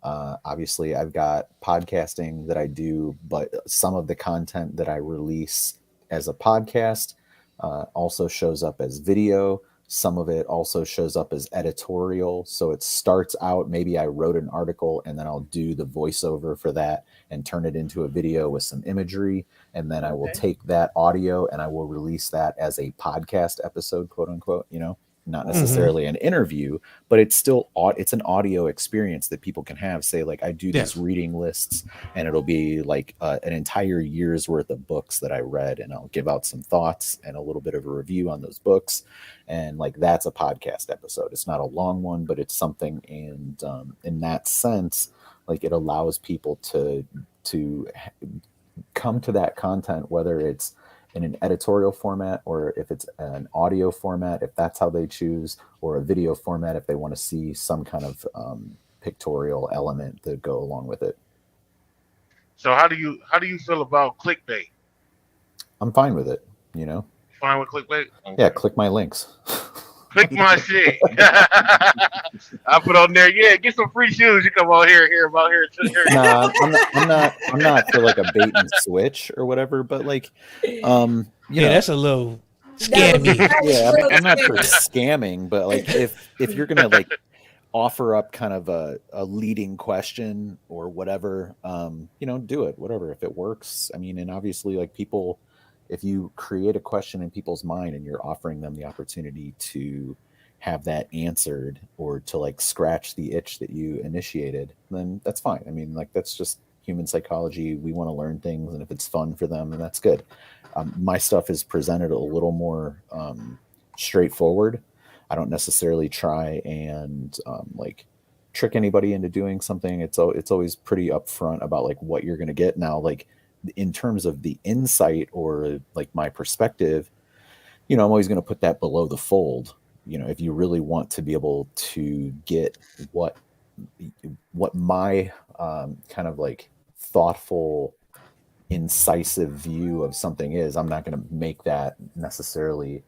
Obviously, I've got podcasting that I do, but some of the content that I release as a podcast also shows up as video. Some of it also shows up as editorial. So it starts out, maybe I wrote an article and then I'll do the voiceover for that and turn it into a video with some imagery. And then I will take that audio and I will release that as a podcast episode, quote unquote, not necessarily an interview, but it's still, it's an audio experience that people can have. Say like, I do these reading lists and it'll be like an entire year's worth of books that I read, and I'll give out some thoughts and a little bit of a review on those books. And like, that's a podcast episode. It's not a long one, but it's something. And in that sense, like, it allows people to come to that content, whether it's in an editorial format or if it's an audio format, if that's how they choose, or a video format if they want to see some kind of pictorial element to go along with it. So how do you feel about clickbait? I'm fine with it, Fine with clickbait? Okay. Yeah, click my links. Click my shit. I put on there, get some free shoes. You come on here, about here. Nah, I'm not for like a bait and switch or whatever, but like, that's a little scammy. Yeah, I'm not for scamming, but like, if you're gonna like offer up kind of a leading question or whatever, do it, whatever, if it works. I mean, and obviously, like, people, if you create a question in people's mind and you're offering them the opportunity to have that answered or to like scratch the itch that you initiated, then that's fine. I mean, like, that's just human psychology. We want to learn things, and if it's fun for them, then that's good. My stuff is presented a little more straightforward. I don't necessarily try and like trick anybody into doing something. It's always pretty upfront about like what you're going to get. Now, like, in terms of the insight or like my perspective, I'm always going to put that below the fold. If you really want to be able to get what my kind of like thoughtful, incisive view of something is, I'm not going to make that necessarily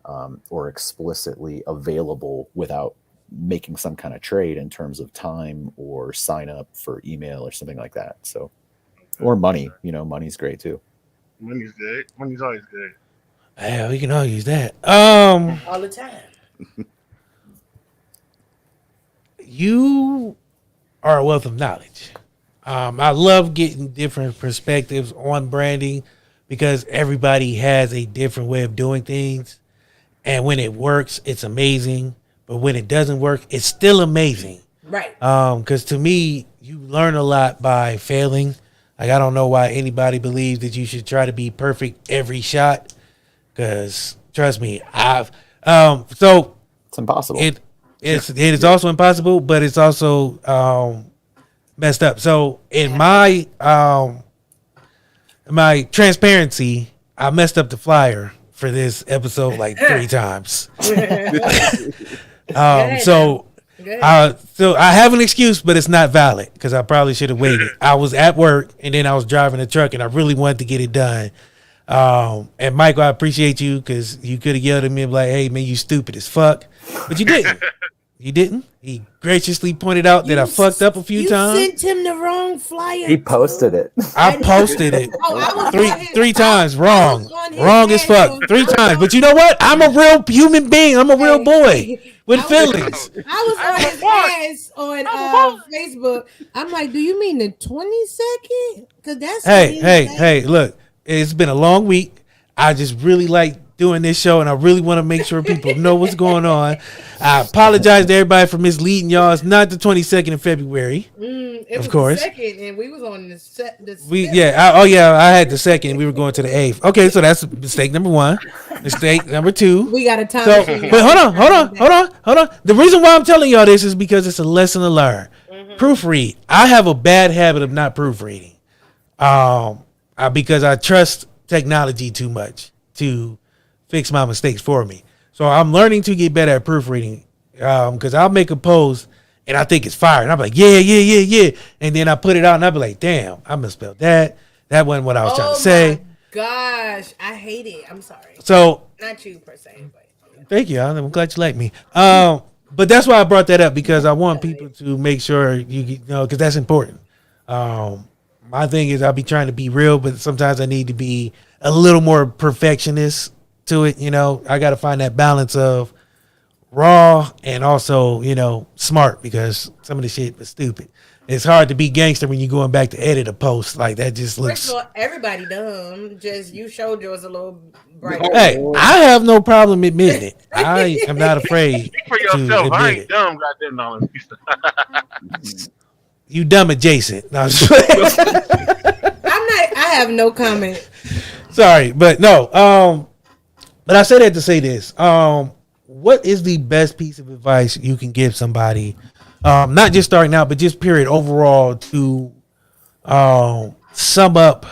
or explicitly available without making some kind of trade in terms of time or sign up for email or something like that. So, or money, money's great too. Money's good. Money's always good. Yeah, we can all use that. All the time. You are a wealth of knowledge. I love getting different perspectives on branding because everybody has a different way of doing things. And when it works, it's amazing. But when it doesn't work, it's still amazing. Right. Because to me, you learn a lot by failing. Like, I don't know why anybody believes that you should try to be perfect every shot. Because trust me, so it's impossible. It is also impossible, but it's also messed up. So in my transparency, I messed up the flyer for this episode like 3 times. So I have an excuse, but it's not valid because I probably should have waited. I was at work and then I was driving a truck and I really wanted to get it done. And Michael, I appreciate you because you could have yelled at me and be like, "Hey man, you stupid as fuck," but you didn't. You didn't. He graciously pointed out that I fucked up a few times. You sent him the wrong flyer. He posted it. I posted it three times. Wrong as fuck. 3 times. But you know what? I'm a real human being. I'm a real boy with feelings. I was on his ass on Facebook. I'm like, do you mean the 22nd? Because that's hey. Look, it's been a long week. I just really like doing this show, and I really want to make sure people know what's going on. I apologize to everybody for misleading y'all. It's not the 22nd of February. It was of course. The 2nd, and we was on the set. I had the 2nd. We were going to the 8th. Okay, so that's mistake number 1. Mistake number 2. We got a time. But hold on. The reason why I'm telling y'all this is because it's a lesson to learn. Mm-hmm. proofread. I have a bad habit of not proofreading, because I trust technology too much to fix my mistakes for me. So I'm learning to get better at proofreading, because I'll make a post and I think it's fire, and I'm like, yeah, and then I put it out and I'll be like, damn, I misspelled that. That wasn't what I was trying to say. Gosh, I hate it. I'm sorry. So not you per se, but thank you. I'm glad you like me. But that's why I brought that up, because I want people to make sure you know, because that's important. My thing is I'll be trying to be real, but sometimes I need to be a little more perfectionist to it. You know, I got to find that balance of raw and also, you know, smart, because some of the shit was stupid. It's hard to be gangster when you're going back to edit a post like that. Just looks. First of all, everybody dumb. Just you showed yours a little brighter. Hey, I have no problem admitting it. I am not afraid. Speak for yourself. I ain't dumb. Goddamn knowledge. You dumb adjacent. No, I'm not. I have no comment. Sorry, but no. But I say that to say this. What is the best piece of advice you can give somebody? Not just starting out, but just period overall, to sum up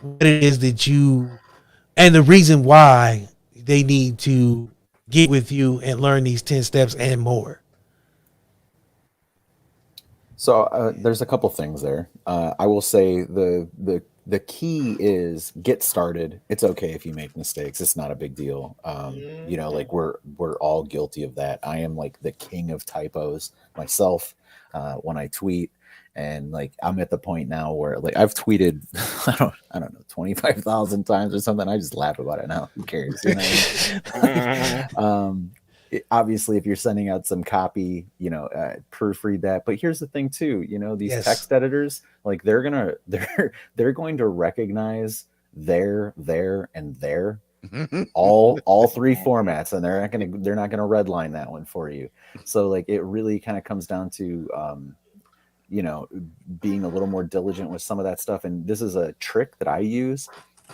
what it is that you, and the reason why they need to get with you and learn these 10 steps and more. So there's a couple things there. I will say the key is get started. It's okay if you make mistakes. It's not a big deal. You know, like we're all guilty of that. I am like the king of typos myself when I tweet, and like I'm at the point now where like I've tweeted I don't know 25,000 times or something. I just laugh about it now. Who cares? You know? Obviously, if you're sending out some copy, you know, proofread that. But here's the thing, too. You know, these text editors, like they're going to recognize there, and there, all three formats, and they're not gonna redline that one for you. So like it really kind of comes down to you know, being a little more diligent with some of that stuff. And this is a trick that I use.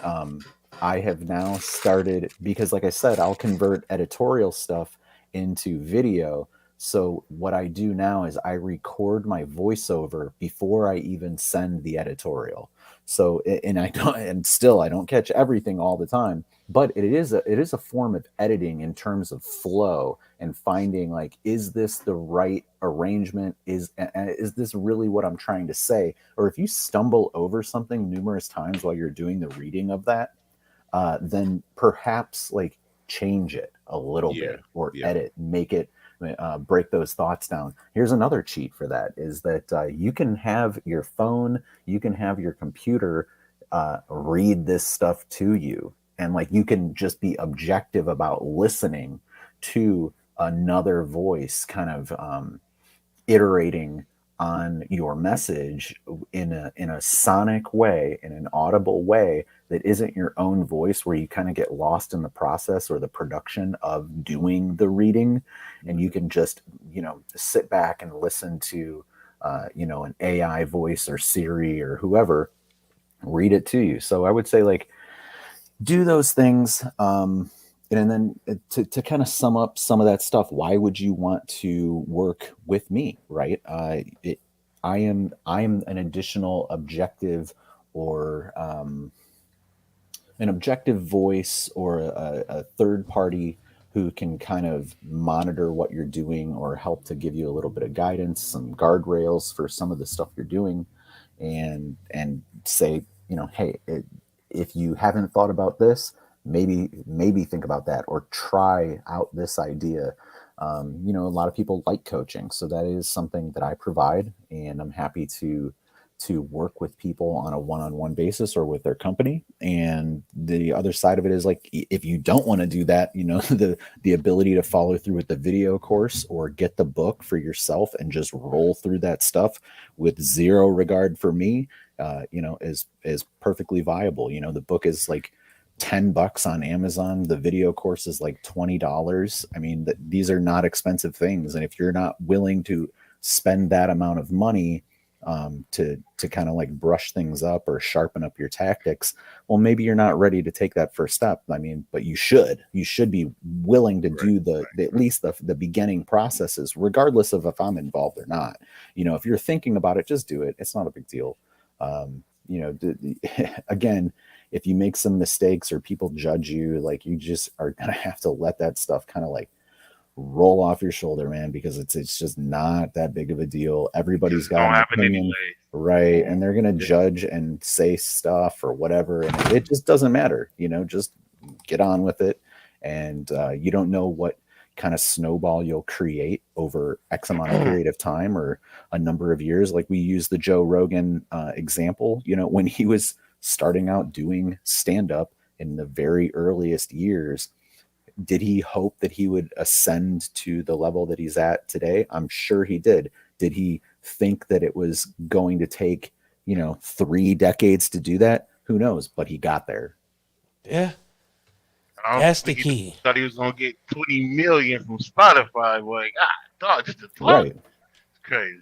I have now started, because like I said, I'll convert editorial stuff into video. So what I do now is I record my voiceover before I even send the editorial. So, and I don't catch everything all the time, but it is a form of editing in terms of flow and finding like, is this the right arrangement? Is this really what I'm trying to say? Or if you stumble over something numerous times while you're doing the reading of that, then perhaps like change it a little bit or edit, make it, break those thoughts down. Here's another cheat for that is that you can have your phone, you can have your computer read this stuff to you. And like you can just be objective about listening to another voice kind of iterating on your message in a sonic way, in an audible way that isn't your own voice, where you kind of get lost in the process or the production of doing the reading. And you can just, you know, sit back and listen to, you know, an AI voice or Siri or whoever read it to you. So I would say like, do those things. And then to kind of sum up some of that stuff, why would you want to work with me, right? I am an additional objective or an objective voice or a third party who can kind of monitor what you're doing or help to give you a little bit of guidance, some guardrails for some of the stuff you're doing, and say, you know, hey, if you haven't thought about this, maybe think about that, or try out this idea. You know, a lot of people like coaching, so that is something that I provide, and I'm happy to work with people on a one-on-one basis or with their company. And the other side of it is like, if you don't want to do that, you know, the ability to follow through with the video course or get the book for yourself and just roll through that stuff with zero regard for me, you know, is perfectly viable. You know, the book is like $10 on Amazon. The video course is like $20. I mean, these are not expensive things. And if you're not willing to spend that amount of money to kind of like brush things up or sharpen up your tactics. Well, maybe you're not ready to take that first step. I mean, but you should be willing to do at least the beginning processes, regardless of if I'm involved or not. You know, if you're thinking about it, just do it. It's not a big deal. You know, again, if you make some mistakes or people judge you, like, you just are going to have to let that stuff kind of like roll off your shoulder, man, because it's just not that big of a deal. Everybody's got an opinion, right? And they're going to judge and say stuff or whatever. And it just doesn't matter, you know, just get on with it. And you don't know what kind of snowball you'll create over X amount of period of time or a number of years. Like we use the Joe Rogan example, you know, when he was starting out doing stand-up in the very earliest years, did he hope that he would ascend to the level that he's at today? I'm sure he did. Did he think that it was going to take, you know, 3 decades to do that? Who knows? But he got there. Yeah. That's the key. Thought he was gonna get 20 million from Spotify. Like, dog, just a talk. Right. It's crazy.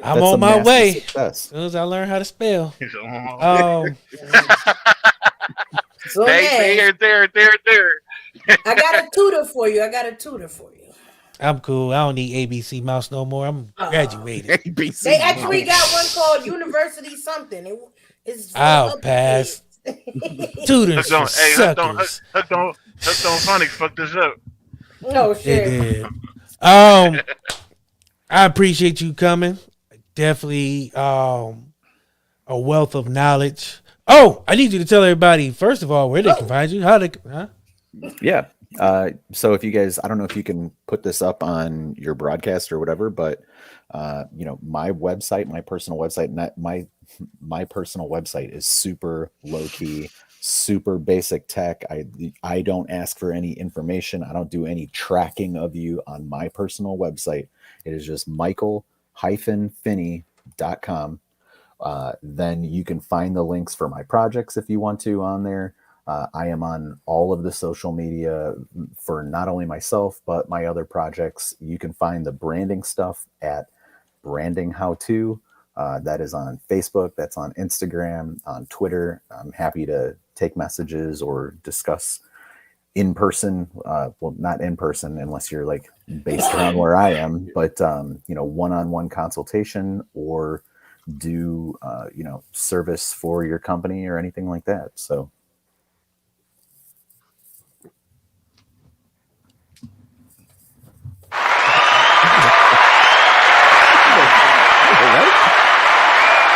I'm on my way. As soon as I learn how to spell. So there. I got a tutor for you. I'm cool. I don't need ABC Mouse no more. I'm graduated. They actually got one called University something. I'll pass. Tutors for suckers. Hooked on Phonics fucked this up. No shit. I appreciate you coming. Definitely a wealth of knowledge. Oh, I need you to tell everybody, first of all, where they can find you. How they Yeah. So if you guys, I don't know if you can put this up on your broadcast or whatever, but you know, my website, my personal website, my personal website is super low key, super basic tech. I don't ask for any information. I don't do any tracking of you on my personal website. It is just Micheal-Finney.com. Then you can find the links for my projects if you want to on there. I am on all of the social media for not only myself, but my other projects. You can find the branding stuff at Branding How To. That is on Facebook. That's on Instagram, on Twitter. I'm happy to take messages or discuss in person. Well, not in person unless you're like based around where I am, but you know, one-on-one consultation or do you know, service for your company or anything like that. So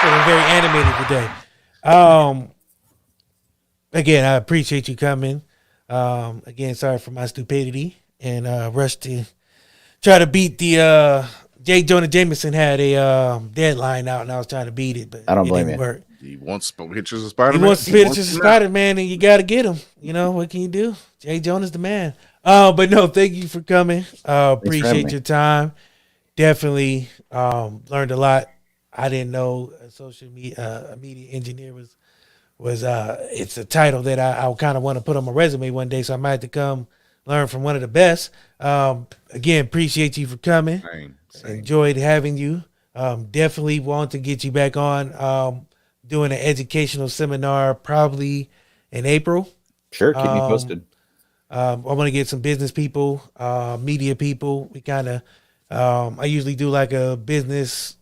we're very animated today. Again, I appreciate you coming. Again, sorry for my stupidity and rush to try to beat the J. Jonah Jameson had a deadline out, and I was trying to beat it, but I don't blame you. Work. He wants pictures of Spider-Man. He wants pictures of Spider-Man, and you got to get him. You know, what can you do? J. Jonah's the man. But no, thank you for coming. Appreciate your time. Definitely learned a lot. I didn't know a social media engineer was it's a title that I kind of want to put on my resume one day, so I might have to come learn from one of the best. Again, appreciate you for coming. Same. Enjoyed having you. Definitely want to get you back on doing an educational seminar probably in April. Sure, keep me posted. I want to get some business people, media people. We kind of I usually do like a business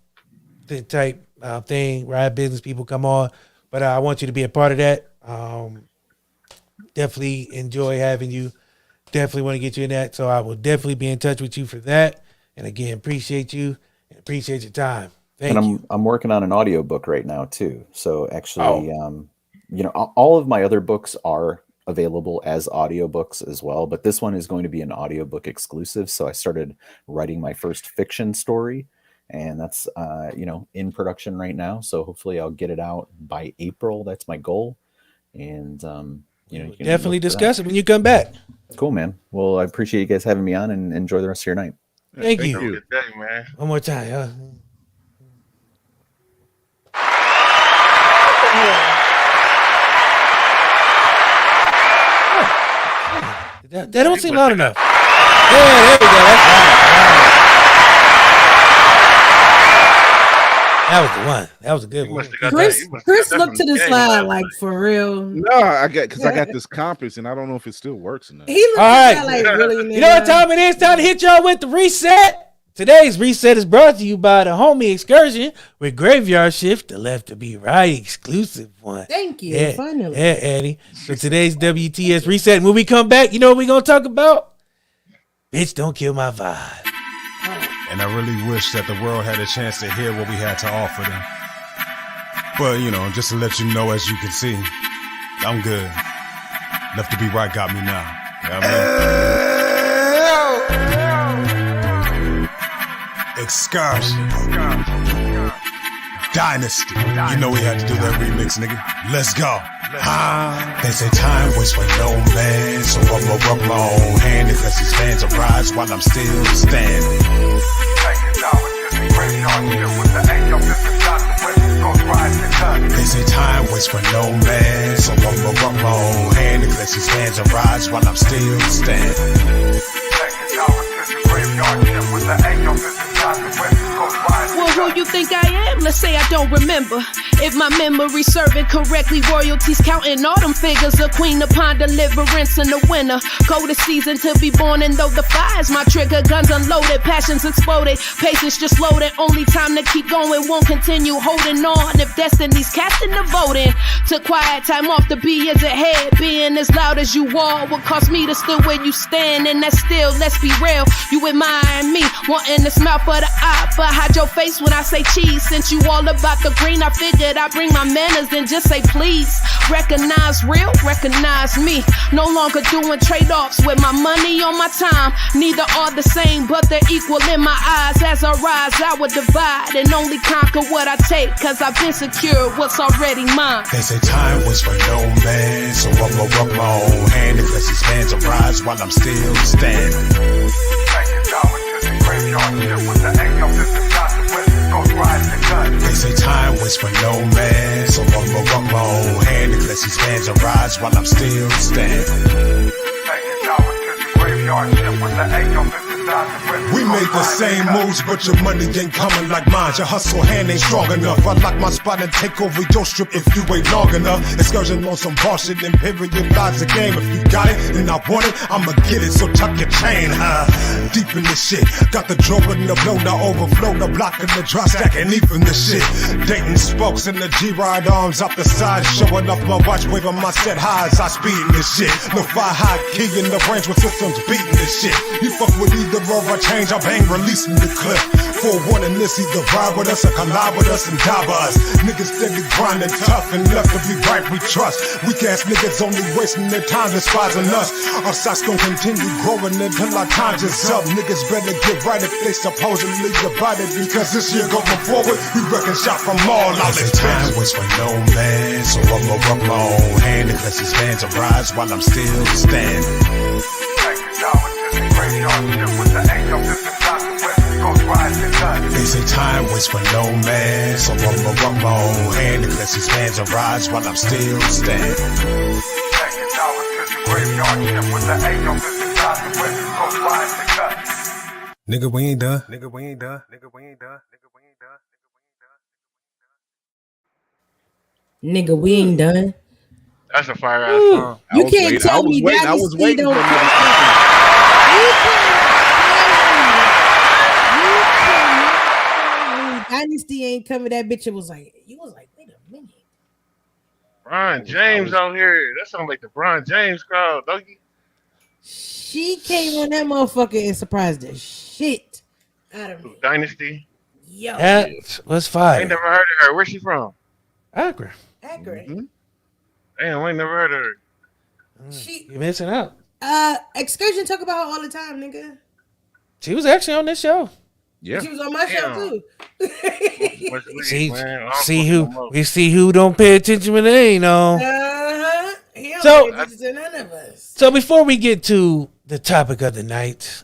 type thing where I have business people come on, but I want you to be a part of that. Definitely enjoy having you. Definitely want to get you in that, so I will definitely be in touch with you for that. And again, appreciate you and appreciate your time. Thank you. I'm working on an audiobook right now too. So actually, you know, all of my other books are available as audiobooks as well, but this one is going to be an audiobook exclusive. So I started writing my first fiction story, and that's you know, in production right now. So hopefully I'll get it out by April. That's my goal. And you know, you can definitely discuss it when you come back. Cool, man. Well, I appreciate you guys having me on, and enjoy the rest of your night. Thank you. Good day, man. One more time. That don't seem loud enough. Yeah, there we go. That's That was the one. That was a good one. Chris looked to the side like for real. No, I got this compass and I don't know if it still works or not. He looked All to right. the side like really. You know what time it is? Time to hit y'all with the reset. Today's reset is brought to you by the homie Xcursion with Graveyard Shift, the left to be right exclusive one. Thank you. Yeah, Finally. yeah, Eddie. So today's WTS reset. And when we come back, you know what we're going to talk about? Bitch, don't kill my vibe. And I really wish that the world had a chance to hear what we had to offer them. But, you know, just to let you know, as you can see, I'm good. Left to be right got me now. You know what I mean? Xcursion. Dynasty. You know we had to do that remix, nigga. Let's go. They say time waits for no man, so I'ma rub my own hand and cause these fans arise while I'm still standing. They say time waits for no man, so I'ma rub my own hand and cause these fans arise while I'm still standing. Well, who you think I am? Let's say I don't remember. If my memory serving correctly, royalties counting all them figures. A queen upon deliverance and a winner. Coldest season to be born, and though the fire's my trigger, guns unloaded, passions exploded, patience just loaded. Only time to keep going, won't continue holding on. If destiny's casting the voting, took quiet time off to be as ahead. Being as loud as you are would cost me to still where you stand, and that's still, let's be real. You admire me, wanting to smile for the eye, but hide your face when I say cheese. Since you all about the green, I figured I'd bring my manners and just say please. Recognize real, recognize me. No longer doing trade-offs with my money on my time. Neither are the same, but they're equal in my eyes. As I rise, I will divide and only conquer what I take, cause I've been secured what's already mine. They say time waits for no man, so I'ma rub my own hand and cause these fans arise while I'm still standing. They say time waits for no man, so I'ma rub my own hand and let these fans arise while I'm still standing. We made the same moves, but your money ain't coming like mine. Your hustle hand ain't strong enough. I lock my spot and take over your strip if you ain't long enough. Xcursion on some bullshit and periodize the game. If you got it, then I want it, I'ma get it. So tuck your chain, deep in this shit. Got the drawer in the blow, the overflow, the block in the dry stack, and even the shit. Dating spokes in the G-Ride arms out the side, showing off my watch, waving my set highs. I speed in this shit. No fire high key in the range with systems beating this shit. You fuck with either or I change, I bang releasing the clip. 4-1 this, either ride with us or collide with us and die by us. Niggas steady grinding tough and left to be right we trust. Weak ass niggas only wasting their time despising us. Our size gon' continue growing until our time's is up. Niggas better get right if they supposedly divided, because this year going forward, we reckon shot from all outlets. Time waits for no man, so I'ma rub my own hand and let these fans arise while I'm still standing. They say time waits for no man, so I'ma rub my own hand and let these fans arise while I'm still standing. Nigga, we ain't done. Nigga, we ain't done. Nigga, we ain't done. Nigga, we ain't done. Nigga, we ain't done. That's a fire ass song. You can't tell me that. I was waiting for Dynasty ain't coming. That bitch was like, you was like, wait a minute. Brian James out here. That sounds like the Brian James crowd, doggy. She came on that motherfucker and surprised the shit out of me. Dynasty. Yo. Let's fight. I ain't never heard of her. Where's she from? Akron. Akron. Damn, I ain't never heard of her. You're missing out. Xcursion talk about her all the time, nigga. She was actually on this show. Yeah. She was on my show too. See who don't pay attention when they ain't on. He don't pay attention to none of us. So before we get to the topic of the night,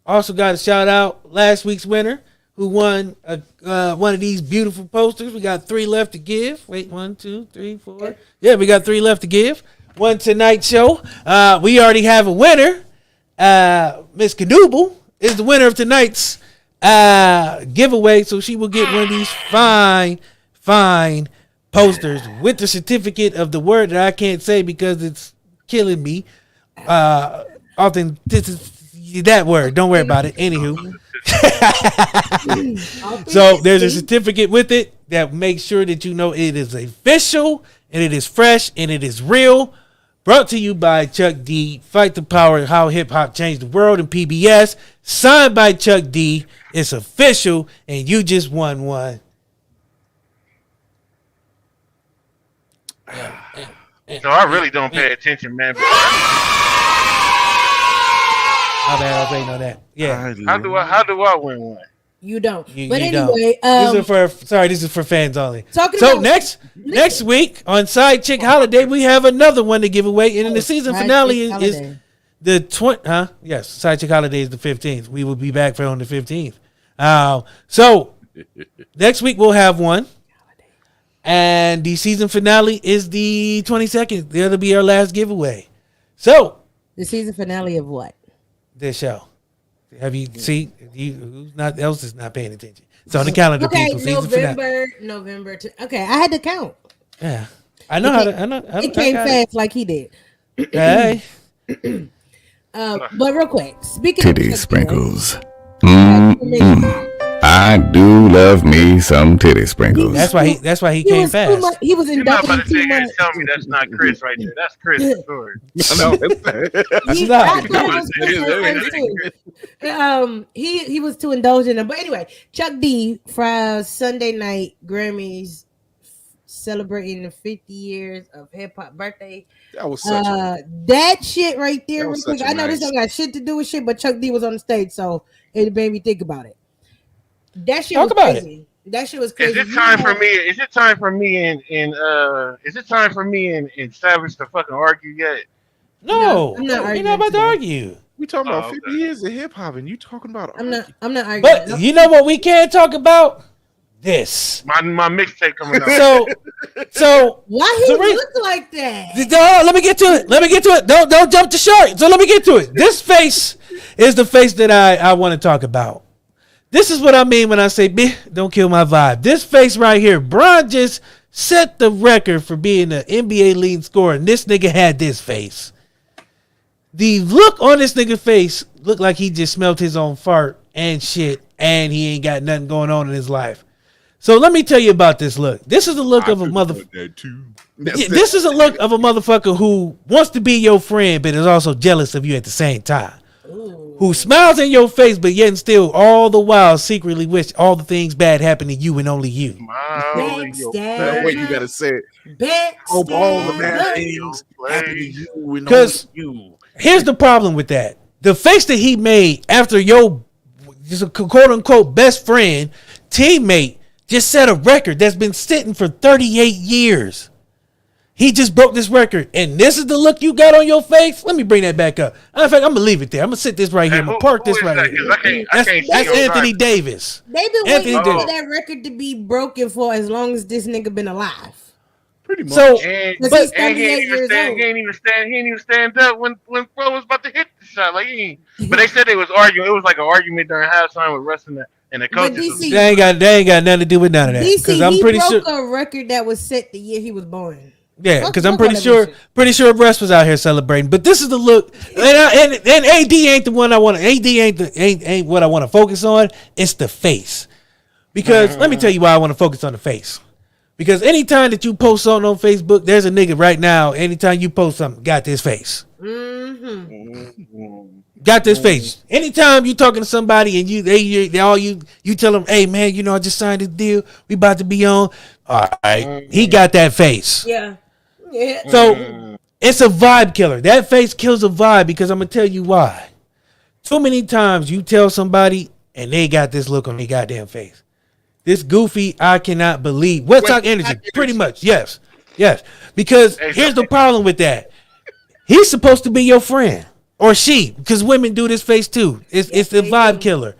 also got a shout out last week's winner who won one of these beautiful posters. We got 3 left to give. Wait, 1, 2, 3, 4. Yeah, we got 3 left to give. One tonight's show. We already have a winner. Miss Cadooble is the winner of tonight's giveaway. So she will get one of these fine posters with the certificate of the word that I can't say because it's killing me. This is that word. Don't worry about it. Anywho. So there's a certificate with it that makes sure that you know it is official and it is fresh and it is real. Brought to you by Chuck D. Fight the Power, How Hip Hop Changed the World, and PBS. Signed by Chuck D. It's official, and you just won one. So I really don't pay attention, man. My bad, I was waiting on that. Yeah. How do I win one? You don't. You Anyway, this is for fans only. So next week on Side Chick Holiday, we have another one to give away, and then the season finale is the 20th. Yes, Side Chick Holiday is the 15th. We will be back on the 15th. So next week we'll have one, and the season finale is the 22nd. That'll be our last giveaway. So the season finale of what? This show. Have you seen? Who's not else is not paying attention? It's on the calendar. Okay, people. November. Okay, I had to count. Yeah, I know how to. I know. It came fast like he did. Hey. But real quick, speaking titty of sprinkles. I do love me some titty sprinkles. That's why he came fast. He was You're not about to take and tell me that's not Chris right there. That's Chris for sure. He was too indulgent. But anyway, Chuck D for Sunday night Grammys celebrating the 50 years of hip hop birthday. That was such that shit right there. Real quick. I know this don't got shit to do with shit, but Chuck D was on the stage, so it made me think about it. That shit was crazy. That shit was crazy. Is it time for me? Is it time for me and Savage to fucking argue yet? No, I'm not we're not about to argue. We talking about 50 years of hip hop, and you talking about? I'm not arguing. But you know what we can talk about? This my mixtape coming out. So why he look like that? Let me get to it. Don't jump the shark. So let me get to it. This face is the face that I want to talk about. This is what I mean when I say, don't kill my vibe. This face right here, Bron just set the record for being an NBA leading scorer, and this nigga had this face. The look on this nigga face looked like he just smelled his own fart and shit, and he ain't got nothing going on in his life. So let me tell you about this look. This is the look of a motherfucker. This is a look of a motherfucker who wants to be your friend, but is also jealous of you at the same time. Who smiles in your face, but yet and still all the while secretly wish all the things bad happen to you and only you. That way you gotta say it. Hope all the bad things happen to you and only you. Here's the problem with that. The face that he made after your quote unquote best friend, teammate, just set a record that's been sitting for 38 years. He just broke this record, and this is the look you got on your face. Let me bring that back up. In fact, I'm gonna leave it there. I'm gonna sit this right here. I'm gonna park this right here. That's Anthony Davis. They've been waiting for that record to be broken for as long as this nigga been alive. Pretty much. So, he ain't even stand up when Fro was about to hit the shot. But they said they was arguing. It was like an argument during halftime with Russ and the coaches. They ain't got nothing to do with none of that. Because I'm pretty sure a record that was set the year he was born. Yeah, because I'm pretty sure Russ was out here celebrating. But this is the look, and AD ain't the one I want. AD ain't what I want to focus on. It's the face. Because let me tell you why I want to focus on the face. Because anytime that you post something on Facebook, there's a nigga right now. Anytime you post something, got this face. Got this face. Anytime you talking to somebody and you tell them, hey man, I just signed this deal. We about to be on. All right, he got that face. Yeah. So it's a vibe killer. That face kills a vibe because I'm gonna tell you why. Too many times you tell somebody and they got this look on their goddamn face. This goofy, I cannot believe. Wet Sox energy, pretty much. Yes. Because here's the problem with that. He's supposed to be your friend. Or she, because women do this face too. It's the vibe killer.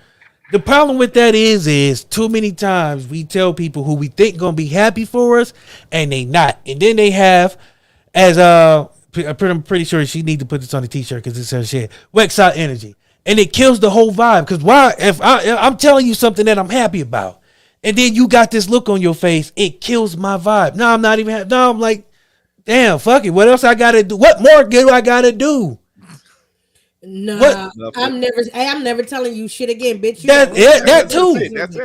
The problem with that is too many times we tell people who we think gonna be happy for us, and they not. And then they have, as I'm pretty sure she need to put this on the t-shirt because it's her shit. Wet Sox energy. And it kills the whole vibe. Because why? If I'm telling you something that I'm happy about, and then you got this look on your face, it kills my vibe. No, I'm not even happy. No, I'm like, damn, fuck it. What else I gotta do? What more do I gotta do? Nah, I'm never telling you shit again, bitch. That too. That's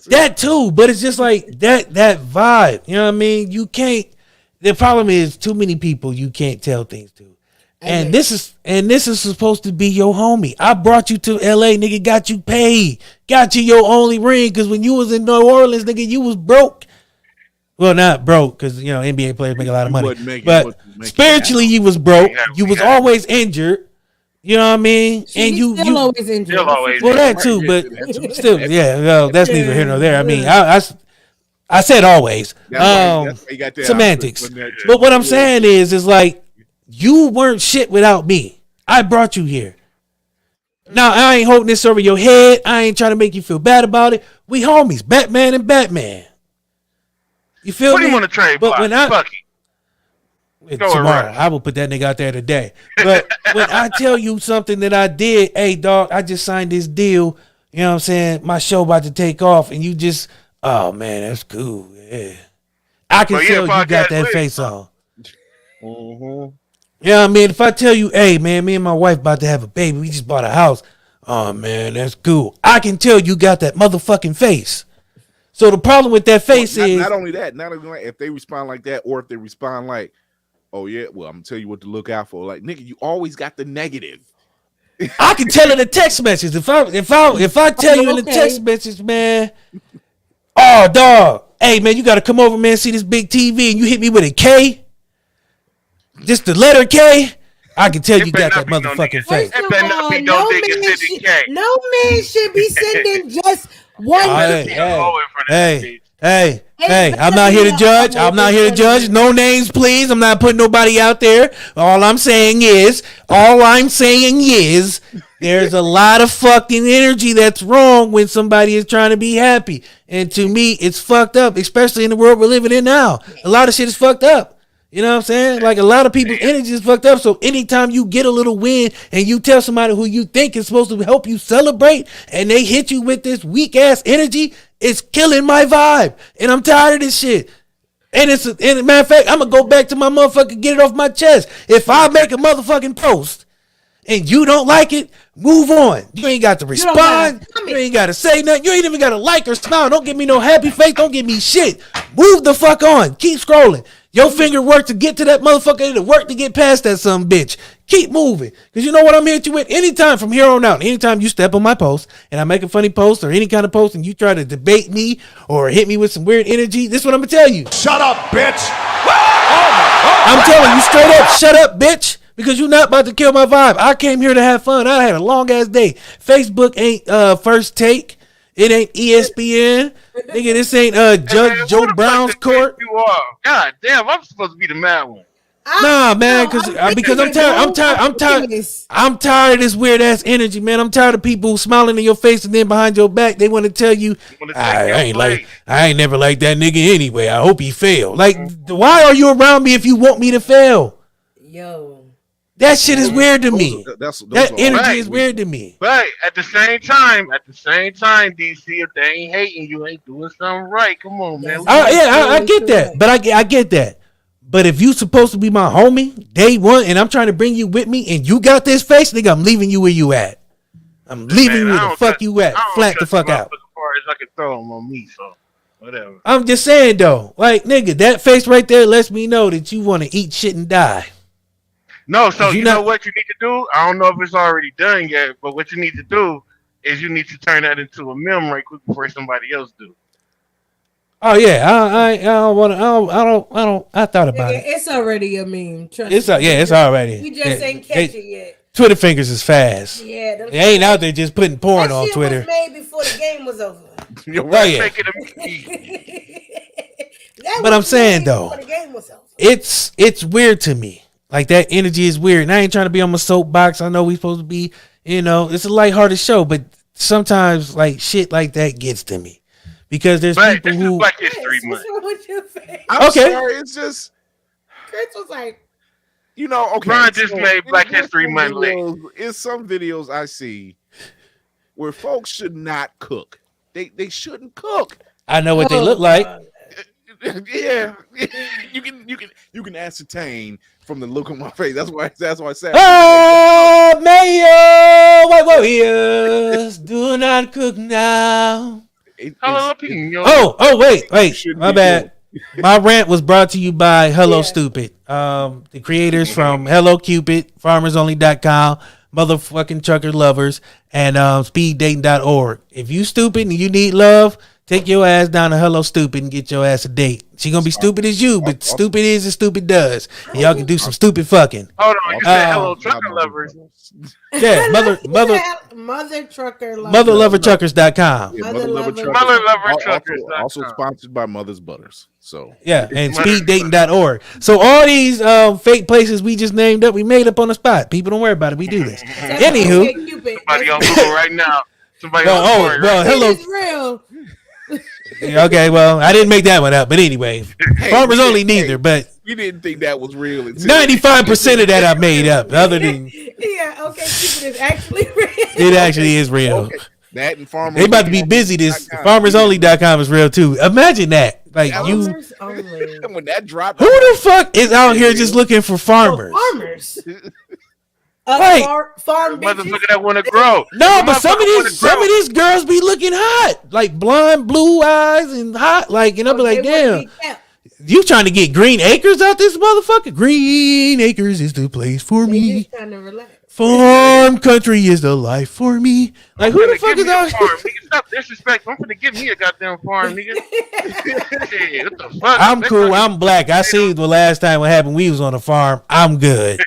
it. That too. But it's just like that vibe. You know what I mean? You can't. The problem is too many people you can't tell things to. And this is supposed to be your homie. I brought you to LA, nigga, got you paid. Got you your only ring. Cause when you was in New Orleans, nigga, you was broke. Well, not broke, because you know, NBA players make a lot of money. But spiritually you was broke. You was always injured. You know what I mean? And you always injured. Well, that too, but still, yeah, well, that's neither here nor there. I mean, I said always. Semantics. But what I'm saying is like, you weren't shit without me. I brought you here. Now, I ain't holding this over your head. I ain't trying to make you feel bad about it. We homies, Batman and Batman. You feel me? What do you want to trade? But when tomorrow, right. I will put that nigga out there today. But when I tell you something that I did, hey, dog, I just signed this deal. You know what I'm saying? My show about to take off, and you just, oh, man, that's cool. Yeah. I can tell you got that face on. Mm-hmm. Yeah, I mean, if I tell you, hey, man, me and my wife about to have a baby, we just bought a house. Oh, man, that's cool. I can tell you got that motherfucking face. So the problem with that face is... Not only that, if they respond like that, or if they respond like, oh, yeah, well, I'm going to tell you what to look out for. Like, nigga, you always got the negative. I can tell in a text message. If I tell you in the text message, man, oh, dog, hey, man, you got to come over, man, see this big TV, and you hit me with a K. Just the letter K, I can tell you got that motherfucking face. No man should be sending just one. Hey, I'm not here to judge. I'm not here to judge. No names, please. I'm not putting nobody out there. All I'm saying is there's a lot of fucking energy that's wrong when somebody is trying to be happy. And to me, it's fucked up, especially in the world we're living in now. A lot of shit is fucked up. You know what I'm saying? Like, a lot of people's energy is fucked up. So anytime you get a little win and you tell somebody who you think is supposed to help you celebrate and they hit you with this weak ass energy, it's killing my vibe. And I'm tired of this shit. And matter of fact, I'm gonna go back to my motherfucker, get it off my chest. If I make a motherfucking post and you don't like it, move on. You ain't got to respond. You ain't got to say nothing. You ain't even got to like or smile. Don't give me no happy face. Don't give me shit. Move the fuck on. Keep scrolling. Your finger worked to get to that motherfucker. It'll work to get past that some bitch. Keep moving. Because you know what I'm here to with? Anytime from here on out, anytime you step on my post and I make a funny post or any kind of post and you try to debate me or hit me with some weird energy, this is what I'm going to tell you. Shut up, bitch. I'm telling you straight up, shut up, bitch. Because you're not about to kill my vibe. I came here to have fun. I had a long ass day. Facebook ain't First Take. It ain't ESPN. Nigga, this ain't Judge Joe Brown's court. You are. God damn, I'm supposed to be the mad one. Nah, man, because I'm tired of this weird ass energy, man. I'm tired of people smiling in your face and then behind your back they want to tell you, I ain't never liked that nigga anyway. I hope he failed. Like, why are you around me if you want me to fail? Yo. That shit is weird to me. That energy is weird to me. But at the same time, DC, if they ain't hating, you ain't doing something right. Come on, man. I get that. But I get that. But if you supposed to be my homie, day one, and I'm trying to bring you with me, and you got this face, nigga, I'm leaving you where you at. I'm leaving you where the fuck you at. Flat the fuck out. As far as I can throw them on me, so whatever. I'm just saying though, like, nigga, that face right there lets me know that you want to eat shit and die. No, so you know what you need to do? I don't know if it's already done yet, but what you need to do is you need to turn that into a meme right quick before somebody else do. Oh yeah, I thought about it. It's already a meme. It's already. We just ain't catch it yet. Twitter fingers is fast. Yeah, they ain't out there just putting porn on Twitter. Was made before the game was over. But I'm saying though, it's weird to me. Like, that energy is weird. And I ain't trying to be on my soapbox. I know we supposed to be, it's a lighthearted show, but sometimes like shit like that gets to me. Because there's people who Black History Month. I'm sorry, it's just Chris was like, okay. Brian just made Black History Month late. In some videos I see, where folks should not cook. They shouldn't cook. I know what they look like. Yeah, you can ascertain from the look on my face. That's why I said. Oh, Mayo, white warriors, do not cook now. Wait, my bad. My rant was brought to you by Hello Stupid, the creators from Hello Cupid, FarmersOnly.com, Motherfucking Trucker Lovers, and SpeedDating.org. If you stupid and you need love, take your ass down to Hello Stupid and get your ass a date. She gonna be stupid as you, but stupid is as stupid does. And y'all can do some stupid fucking. Hold on, you said Hello Trucker Lovers. Yeah, mother trucker lovers. Motherlovertruckers.com. Motherlovertruckers. Also sponsored by Mother's Butters. So yeah, and speeddating.org. So all these fake places we just named up, we made up on the spot. People don't worry about it. We do this. Anywho, somebody on Google right now. Somebody on well, hello. It's real. Okay, well, I didn't make that one up, but anyway, Farmers Only neither. But you didn't think that was real. 95% of that I made up. Other than Cupid is actually real. It actually is real. Okay. That and Farmers. They about to be busy. This FarmersOnly.com is real too. Imagine that. Like Farmers Only. When that dropped, who the fuck is out here just looking for farmers? Farmers. Right. Farm motherfucker that want to grow. No, but some of these girls be looking hot, like blonde, blue eyes, and hot. Like, and I'll be like, damn, you trying to get Green Acres out this motherfucker? Green Acres is the place for me. Just trying to relax. Farm country is the life for me. Like, who the fuck is out here? Stop disrespectful. I'm finna give me a goddamn farm, nigga. Hey, what the fuck? I'm cool. I'm black. I seen the last time what happened. We was on a farm. I'm good.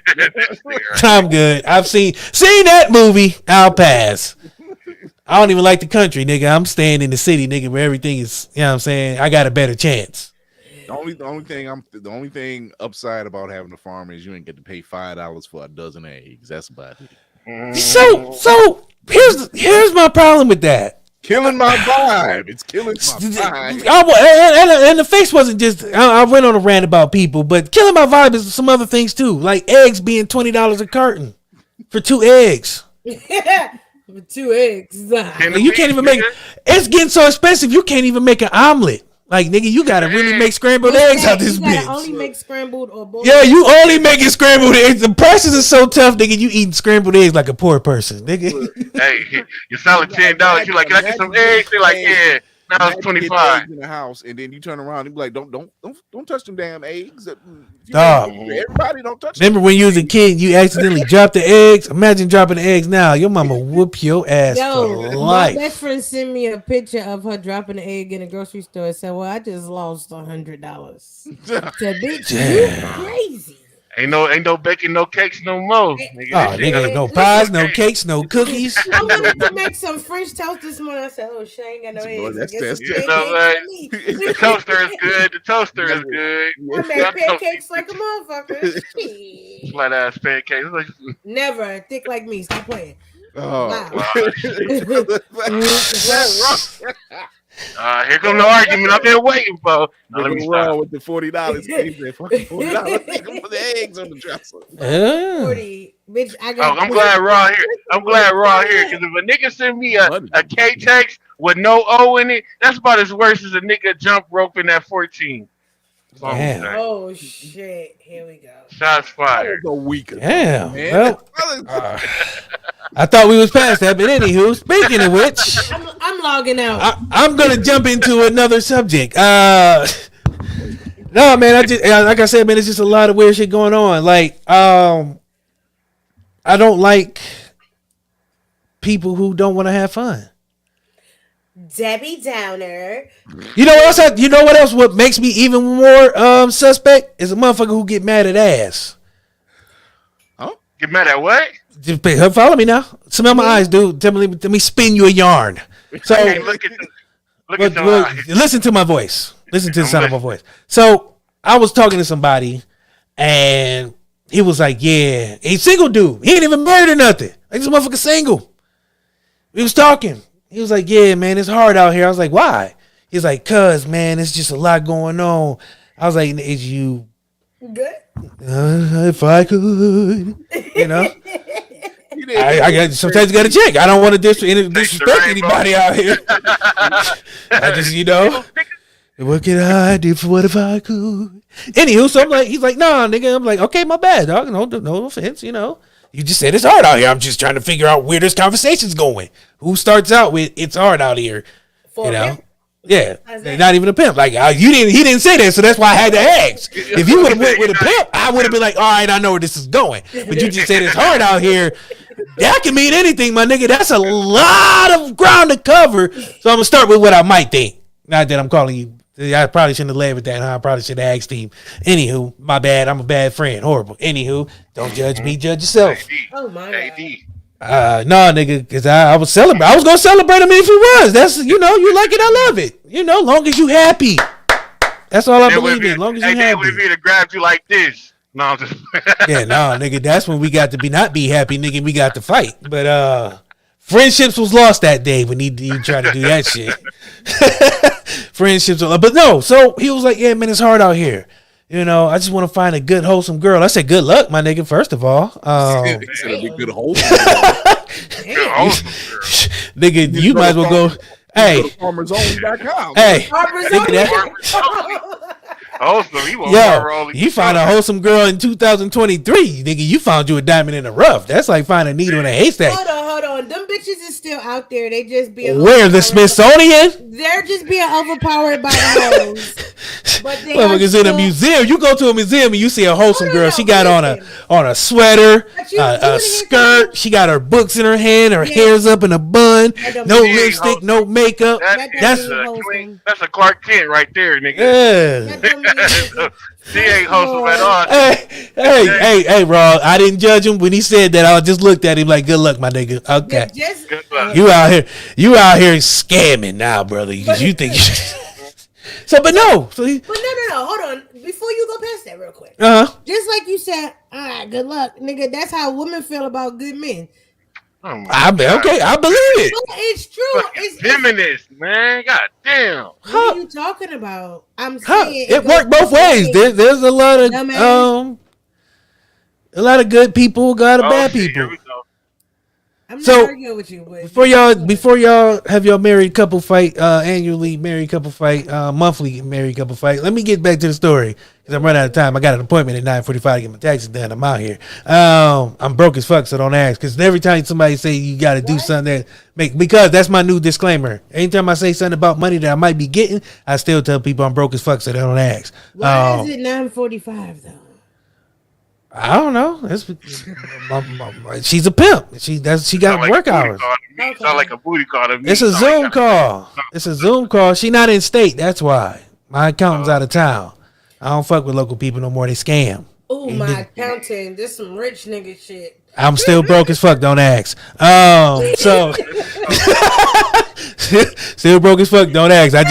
I'm good. I've seen that movie. I'll pass. I don't even like the country, nigga. I'm staying in the city, nigga, where everything is. You know what I'm saying? I got a better chance. The only thing upside about having a farm is you ain't get to pay $5 for a dozen eggs. That's about it. So here's my problem with that. Killing my vibe. It's killing my vibe. And the face wasn't just. I went on a rant about people, but killing my vibe is some other things too, like eggs being $20 a carton for 2 eggs. For 2 eggs, you can't even make. It's getting so expensive. You can't even make an omelet. Like, nigga, you gotta really make scrambled eggs out this bitch. Only make scrambled or boiled. Yeah, you only making scrambled eggs. The prices are so tough, nigga. You eating scrambled eggs like a poor person, nigga. Hey, you selling $10. You like, can I get some eggs? They're like, yeah. Now it's 25 in the house, and then you turn around and be like, "Don't touch them damn eggs." Dog. Everybody don't touch. Remember when you was a kid, you accidentally dropped the eggs? Imagine dropping the eggs now. Your mama whoop your ass for life. My best friend sent me a picture of her dropping an egg in a grocery store and said, "Well, I just lost $100." Said, "Bitch, you crazy." Ain't no baking, no cakes, no more. Nigga, no pies, no cakes, no cookies. I wanted to make some French toast this morning. I said, "Oh, she ain't got no eggs." The toaster is good. The toaster is good. I made pancakes like a motherfucker. Flat ass pancakes. Never thick like me. Stop playing. Oh, here come the argument I've been waiting for. Now, let me stop with the $40. Fucking $40. Put the eggs on the dresser. 40, bitch. I'm glad Raw here. I'm glad Raw here because if a nigga send me a K text with no O in it, that's about as worse as a nigga jump roping at 14. Oh shit! Here we go. Shots fired. Damn. Well, I thought we was past that, but anywho, speaking of which, I'm logging out. I'm gonna jump into another subject. No, man, I just like I said, man, it's just a lot of weird shit going on. Like, I don't like people who don't want to have fun. Debbie Downer. You know what else? You know what else? What makes me even more suspect is a motherfucker who get mad at ass. Huh? Get mad at what? Just follow me now. Smell my eyes, dude. Let me spin you a yarn. So hey, look at your eyes. Listen to my voice. Listen to the sound of my voice. So I was talking to somebody, and he was like, "Yeah, he's single dude. He ain't even married or nothing. Like this motherfucker single." We was talking. He was like, "Yeah, man, it's hard out here." I was like, "Why?" He's like, "Cause, man, it's just a lot going on." I was like, "Is you good?" If I could, you know. I got sometimes you got to check. I don't want to disrespect anybody out here. I just, what can I do for what if I could? Anywho, so I'm like, he's like, nah, nigga. I'm like, okay, my bad, dog. No offense, You just said it's hard out here. I'm just trying to figure out where this conversation's going. Who starts out with it's hard out here? Yeah, not even a pimp. Like he didn't say that, so that's why I had to ask. If you would have went with a pimp, I would have been like, all right, I know where this is going. But you just said it's hard out here. That can mean anything, my nigga. That's a lot of ground to cover. So I'm gonna start with what I might think. Not that I'm calling you. I probably shouldn't have led with that. Huh? I probably should have asked him. Anywho, my bad. I'm a bad friend. Horrible. Anywho, don't judge me. Judge yourself. Oh my God. No, nigga, because I was celebrate. I was gonna celebrate him if he was. That's you like it, I love it. Long as you happy. That's all I believe in. Long as you happy. They would grabbed you like this. No, I'm just. Yeah, no, nigga. That's when we got to not be happy, nigga. We got to fight. But friendships was lost that day when he tried to do that shit. Friendships, but no. So he was like, "Yeah, man, it's hard out here. I just want to find a good, wholesome girl." I said, "Good luck, my nigga." First of all, he said it'd be good, wholesome girl. Nigga, you might as well go. Hey, farmerzone.com. Hey, you find a wholesome girl in 2023, nigga. You found you a diamond in the rough. That's like finding a needle in a haystack. Hold on. Them bitches is still out there. They just being where the Smithsonian? They're just being overpowered by the hoes. But they is in a museum. You go to a museum and you see a wholesome girl. She got on a sweater, a skirt. She got her books in her hand. Her hair's up in a bun. No lipstick, no makeup. That's a Clark Kent right there, nigga. Yeah. She ain't wholesome at all. Hey, Raw. I didn't judge him when he said that. I just looked at him like, "Good luck, my nigga." Okay. Good luck. You out here scamming now, brother, because you think. But no. No. Hold on. Before you go past that, real quick. Just like you said, all right, good luck, nigga. That's how women feel about good men. I believe it. It's true. It's feminist, man. God damn. What are you talking about? I'm saying it worked both ways. There's a lot of good people, got bad people. I'm not arguing with you, but before y'all have your married couple fight, annually married couple fight, monthly married couple fight. Let me get back to the story because I'm running out of time. I got an appointment at 9:45 to get my taxes done. I'm out here. I'm broke as fuck, so don't ask. Because every time somebody say you got to do something because that's my new disclaimer. Anytime I say something about money that I might be getting, I still tell people I'm broke as fuck, so they don't ask. Why is it 9:45 though? I don't know. She's a pimp. She got work hours. Sound like a booty call to me. It's a Zoom call. It's a Zoom call. She not in state. That's why. My accountant's out of town. I don't fuck with local people no more. They scam. Oh, my accountant. This some rich nigga shit. I'm still broke as fuck. Don't ask. So still broke as fuck. Don't ask. I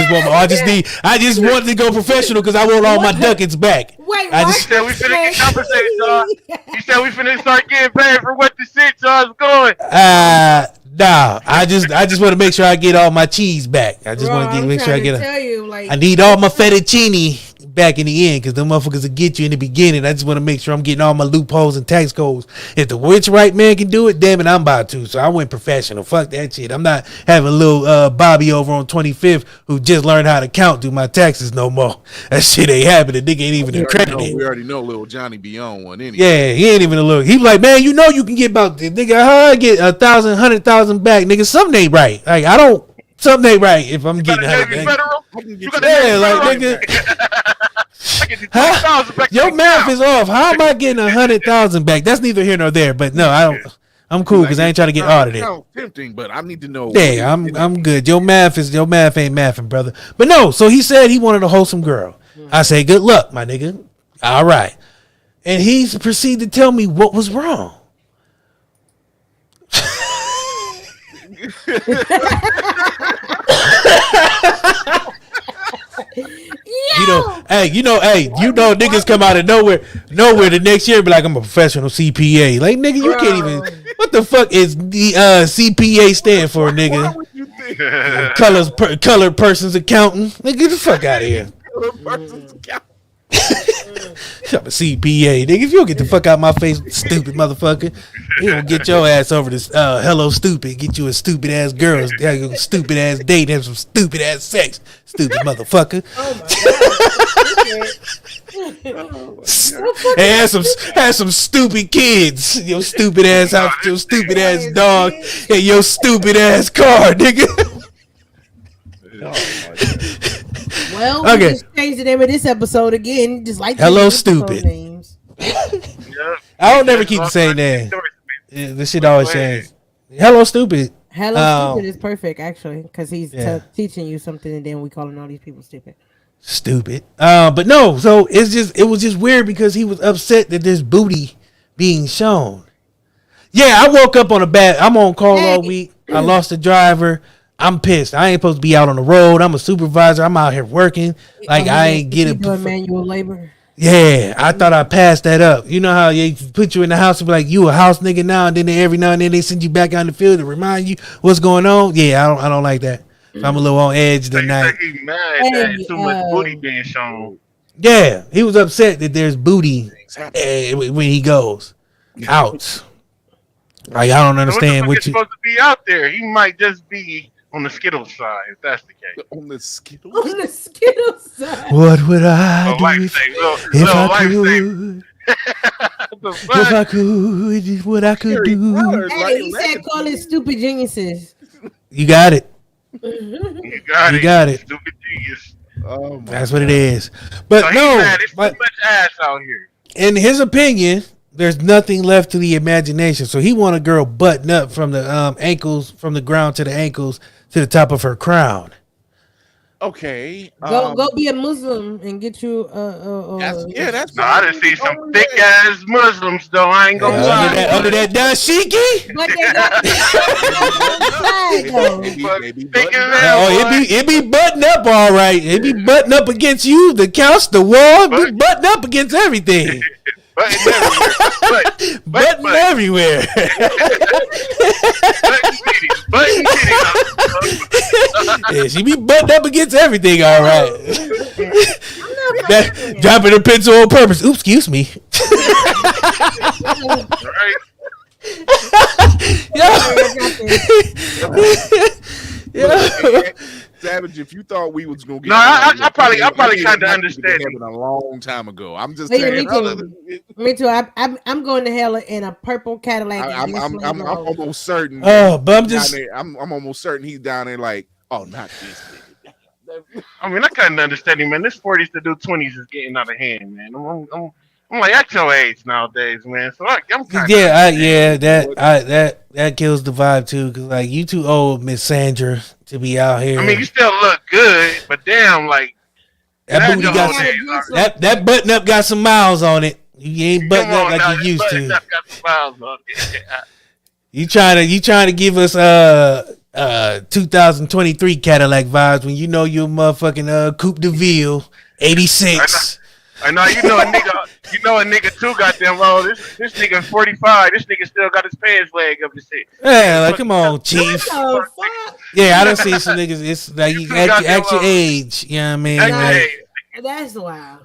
just wanted to go professional because I want all my ducats back. Wait, you said we finna get compensated, y'all. You said we finna start getting paid for what the shit y'all's going. Nah, I just want to make sure I get all my cheese back. I just want to make sure I get I need all my fettuccine back in the end because them motherfuckers will get you in the beginning. I just want to make sure I'm getting all my loopholes and tax codes. If the rich right man can do it, damn it, I'm about to. So I went professional. Fuck that shit. I'm not having little Bobby over on 25th who just learned how to count do my taxes no more. That shit ain't happening. Nigga ain't even accredited. We already know little Johnny be on one anyway. Yeah, he ain't even a look. He like, man, you can get about nigga. I get 1,000, 100,000 back, nigga. Something ain't right. Like I don't. Something ain't right if I'm getting 100. Yeah, like nigga. Your math is off. How am I getting 100,000 back? That's neither here nor there. But no, I don't. I'm cool because I ain't trying to get audited. Tempting, but I need to know. Yeah, I'm good. Your math ain't mathing, brother. But no, so he said he wanted a wholesome girl. I say, good luck, my nigga. All right, and he proceeded to tell me what was wrong. Niggas come out of nowhere the next year and be like, I'm a professional CPA. Like, nigga, you can't even. What the fuck is the CPA stand for, nigga? Colored person's accountant. Nigga, get the fuck out of here. I'm a CPA, nigga. If you don't get the fuck out my face, stupid motherfucker, you don't get your ass over this. Hello, stupid. Get you a stupid ass girl, a stupid ass date, have some stupid ass sex, stupid motherfucker. Oh my god. And have some stupid kids. Your stupid ass house, your stupid ass dog, and your stupid ass car, nigga. Well, we just changed the name of this episode again, just like Hello, stupid. Names. I don't never keep the same name. This shit always changes. Hello, stupid. Hello, stupid is perfect, actually, because he's teaching you something, and then we calling all these people stupid. Stupid. But no, so it was just weird because he was upset that there's booty being shown. Yeah, I woke up on I'm on call all week. I lost a driver. I'm pissed. I ain't supposed to be out on the road. I'm a supervisor. I'm out here working. Like I ain't getting manual labor. Yeah, I thought I passed that up. You know how they put you in the house and be like, you a house nigga now, and then every now and then they send you back out in the field to remind you what's going on. Yeah, I don't like that. So I'm a little on edge tonight. He's mad that too much booty being shown. Yeah, he was upset that there's booty when he goes out. Like I don't understand what you supposed to be out there. He might just be on the Skittles side, if that's the case. On the Skittles? On the Skittles side. What would I do if I could? If I could, what I could do. Hey, he said call it stupid geniuses. You got it. You got it. Stupid genius. Oh, that's what it is. But so no, there's too much ass out here. In his opinion, there's nothing left to the imagination. So he want a girl button up from the ankles, from the ground to the ankles to the top of her crown. Okay. Go be a Muslim and get you that's no, I done see some thick ass Muslims though. I ain't gonna lie. Under that dashiki? But they it be buttoned up all right. It be buttoned up against you, the couch, the wall. It be buttoned up against everything. Button everywhere. Yeah, she be buttoned up against everything, all right. Dropping her pencil on purpose. Oops, excuse me. Savage, if you thought we was gonna get, I probably kind of understand it a long time ago. I'm just saying. Me too. I'm going to hell in a purple Cadillac. I'm almost certain. But I'm just. I'm almost certain he's down there like, oh, not this. I mean, I kind of understand him, man. This 40s to do 20s is getting out of hand, man. I'm like at your age nowadays, man. So I'm kind of that kills the vibe too, because like you too old, Miss Sandra, to be out here. I mean, you still look good, but damn, like that booty got that button up got some miles on it. You ain't button up like you used to. Got some miles on it. You trying to give us 2023 Cadillac vibes when you know you're motherfucking Coupe de Ville 86. I know you know a nigga too goddamn roll. This nigga 45. This nigga still got his pants leg up his shit. Yeah, like come on, Chief. Yeah, I done seen some niggas. It's like you at your age. You know what I mean? Like, that's wild.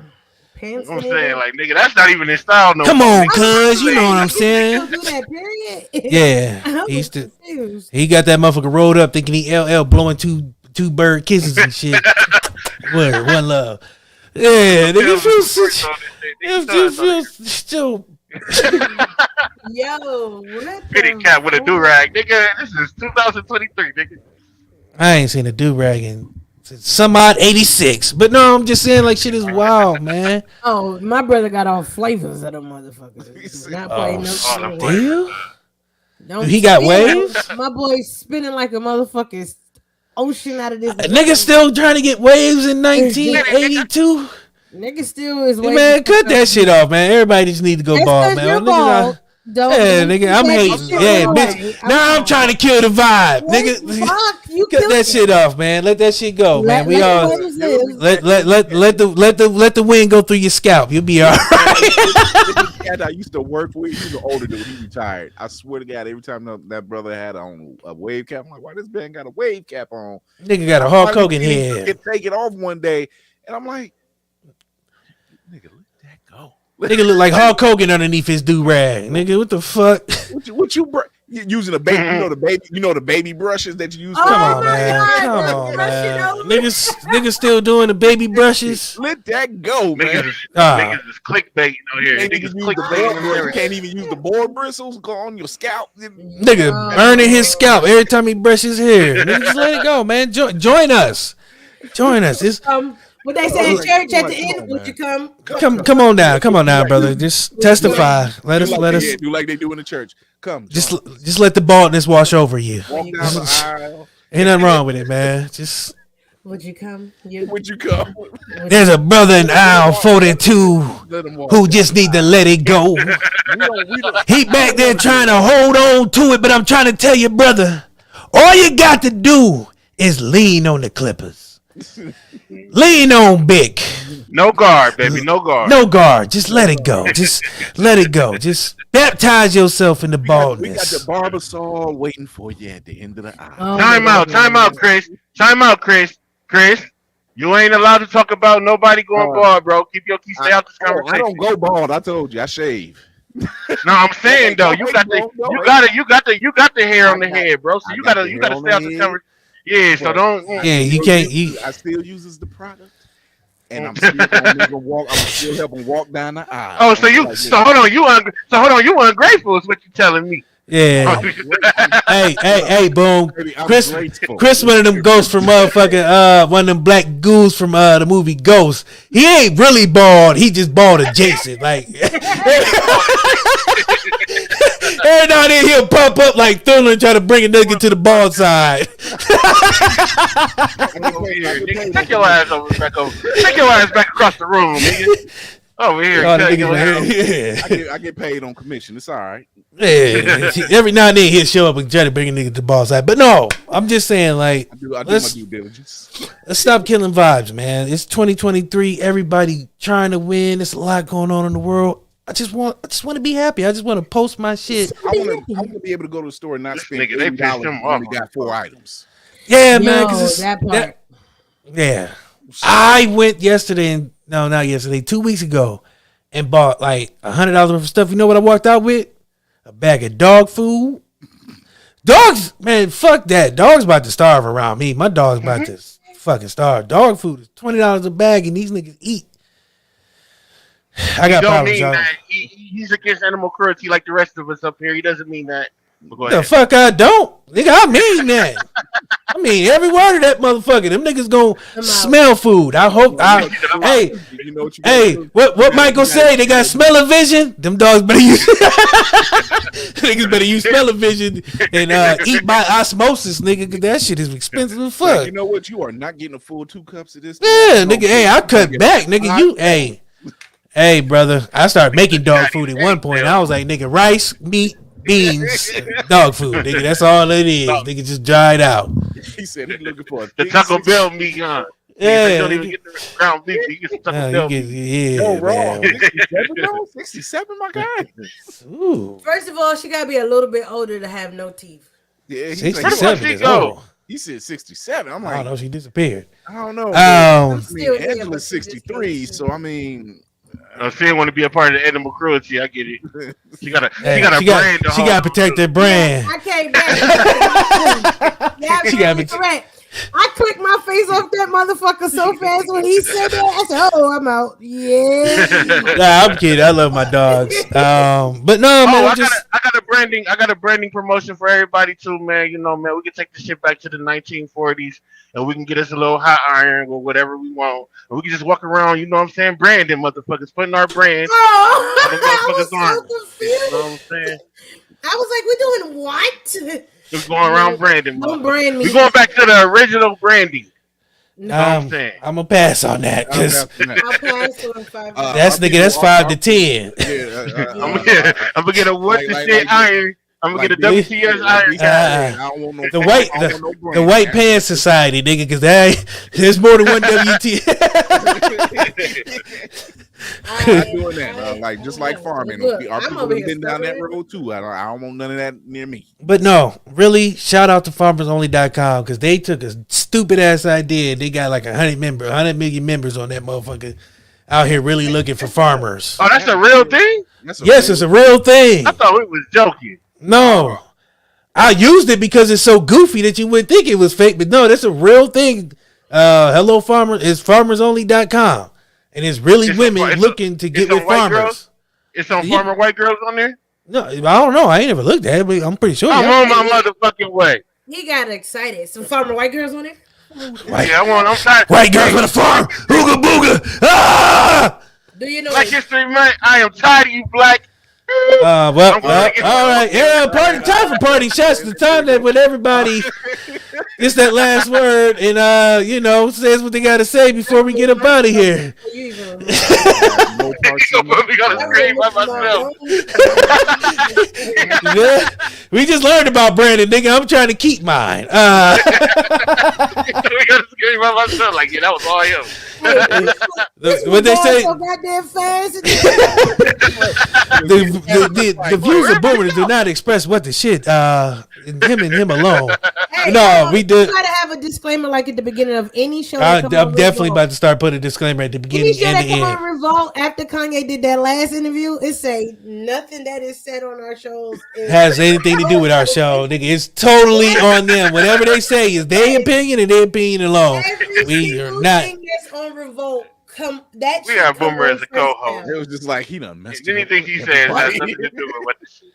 Pants. I'm saying, like, nigga, that's not even in style no more. Come on, cuz, you know what I'm saying? Do that, period. Yeah, he got that motherfucker rolled up thinking he LL blowing two bird kisses and shit. One love. Yeah, nigga feels still. Yo, what? Pity cat with a do rag, nigga. This is 2023, nigga. I ain't seen a do rag in some odd 86, but no, I'm just saying like shit is wild, man. Oh, my brother got all flavors of them motherfuckers. Not playing no deal. He got waves. My boy's spinning like a motherfucking ocean out of this. Nigga still trying to get waves in 1982. Nigga still is. Man, cut that shit off, man. Everybody just need to go bald, man. Nigga, I'm hating. Yeah, bitch. Now I'm trying to kill the vibe, nigga. Cut that shit off, man. Let that shit go, man. We all let the wind go through your scalp. You'll be all right. I used to work with. He was an older dude. He retired. I swear to God, every time that brother had on a wave cap, I'm like, why this man got a wave cap on? Nigga got a Hulk Hogan head. Take it off one day, and I'm like, nigga, Nigga look like Hulk Hogan underneath his do-rag. Nigga, what the fuck? What you using a baby? You know the baby brushes that you use. Come on, man. Come on, man. Niggas still doing the baby brushes. Let that go, man. Niggas is clickbaiting out here. Niggas clickbaiting. You can't even use the boar bristles. Go on your scalp. Nigga burning his scalp every time he brushes his hair. Nigga, just let it go, man. Join us. Join us. It's what they say in church at the end, would you come? Come on down, brother. Just testify. Let us. Do like they do in the church. Come. Just let the baldness wash over you. Walk down the aisle. Ain't nothing wrong with it, man. Just. Would you come? Would you come? There's a brother in aisle 42 who just need to let it go. He back there trying to hold on to it, but I'm trying to tell you, brother, all you got to do is lean on the Clippers. Lean on Bick. No guard, baby. No guard. No guard. Just let it go. Just let it go. Just baptize yourself in the baldness. We got the Barbasol waiting for you at the end of the aisle. Time out, Chris. Time out, Chris. Chris, you ain't allowed to talk about nobody going bald, bro. Stay out this conversation. I don't go bald. I told you, I shave. No, I'm saying though, you got the hair on the head, bro. So you gotta stay out the conversation. Yeah, so don't. Yeah, you can't. I still uses the product, and I'm still gonna walk. I'm still helping walk down the aisle. Oh, so hold on, you ungrateful is what you telling me. Yeah. hey, boom. Chris, one of them ghosts from motherfucking one of them black ghouls from the movie Ghost. He ain't really bald. He just bald adjacent. Like every now and then he'll pop up like Thriller and try to bring a nigga to the bald side. Take your ass back over. Take your ass back across the room, nigga. Over here. I get paid on commission. It's all right. Yeah. Every now and then he'll show up and try to bring a nigga to the ball side. But no, I'm just saying, like, I do my due diligence. Let's stop killing vibes, man. It's 2023. Everybody trying to win. There's a lot going on in the world. I just want to be happy. I just want to post my shit. I want to be able to go to the store and not spend $80 when we got 4 items. Yeah, man. That part. Yeah. I went yesterday and not yesterday, 2 weeks ago, and bought like $100 worth of stuff. You know what I walked out with? A bag of dog food. Dogs, man, fuck that. Dogs about to starve around me. My dog's about to fucking starve. Dog food is $20 a bag, and these niggas eat. I got problems, y'all. He's against animal cruelty like the rest of us up here. He doesn't mean that. The fuck I don't. Nigga, I mean that. I mean every word of that motherfucker. Them niggas gonna smell food. I hope what Michael say? They got smell-o-vision. Them dogs better use niggas better use smell-o-vision and eat by osmosis, nigga, cause that shit is expensive as fuck. You know what? You are not getting a full 2 cups of this. Yeah, nigga, hey, I cut back, nigga. Hey, brother. I started making dog food at one point. I was like, nigga, rice, meat, beans, dog food, nigga. That's all it is. Nigga, just dried out. He said he's looking for the Taco Bell meat, huh? Yeah, don't even get the ground beef. You get some Taco Bell. Yeah, wrong. 67, my guy. Ooh. First of all, she gotta be a little bit older to have no teeth. Yeah, 67 is old. He said 67. I'm like, I don't know. She disappeared. I don't know. Angela's 63, so I mean. She didn't want to be a part of the animal cruelty. I get it. She got a brand. She got to protect that brand. I can't. Yeah, she got correct. I clicked my face off that motherfucker so fast when he said that. I said, "Oh, I'm out." Yeah. Nah, I'm kidding. I love my dogs. But no, man. I got a branding promotion for everybody too, man. You know, man, we can take this shit back to the 1940s, and we can get us a little hot iron or whatever we want, and we can just walk around. You know what I'm saying? Branding, motherfuckers, putting our brand. I was so confused. You know what I'm saying? I was like, "We're doing what?" Just going around branding. Don't brand me. We're going back to the original branding. I'm gonna pass on that because I'll pass on 5. That's 5 to 10. I'm gonna get a what the shit iron. I'm gonna get a WTS iron. The white pants society, nigga, because there's more than one WTS. I'm not doing that, bro. Like just like farming. Our people have been down that road too. I don't want none of that near me. But no, really, shout out to farmersonly.com because they took a stupid ass idea. They got like 100 million members on that motherfucker. out here really looking for farmers. Oh, that's a real thing? Yes, it's a real thing. I thought it was joking. No. I used it because it's so goofy that you would think it was fake, but no, that's a real thing. Hello Farmers is farmersonly.com. And it's really women looking to get with farmers. Girls? It's some farmer white girls on there? No, I don't know. I ain't never looked at it, but I'm pretty sure. I'm on my motherfucking way. He got excited. Some farmer white girls on there? I'm tired. White girls with a farm. Ooga booga. Ah! Do you know Black History Month? I am tired of you, black. All right. Yeah, party time for party shots. The time that when everybody gets that last word and says what they got to say before we get up out of here. We just learned about Brandon, nigga. I'm trying to keep mine. We got to scream by myself. Like, yeah, that was all him. What they say? So goddamn fast. The views of boomers do not express what the shit. Him and him alone. Hey, no, we did. You gotta have a disclaimer like at the beginning of any show. I'm definitely about to start putting a disclaimer at the beginning and the end. On Revolt after Kanye did that last interview, it say nothing that is said on our shows has anything to do with our show, nigga. It's totally on them. Whatever they say is their opinion and their opinion alone. We are not. That's on Revolt. We have Boomer as a co-host. It was just like he done messed up. Anything he said has nothing to do with what the shit.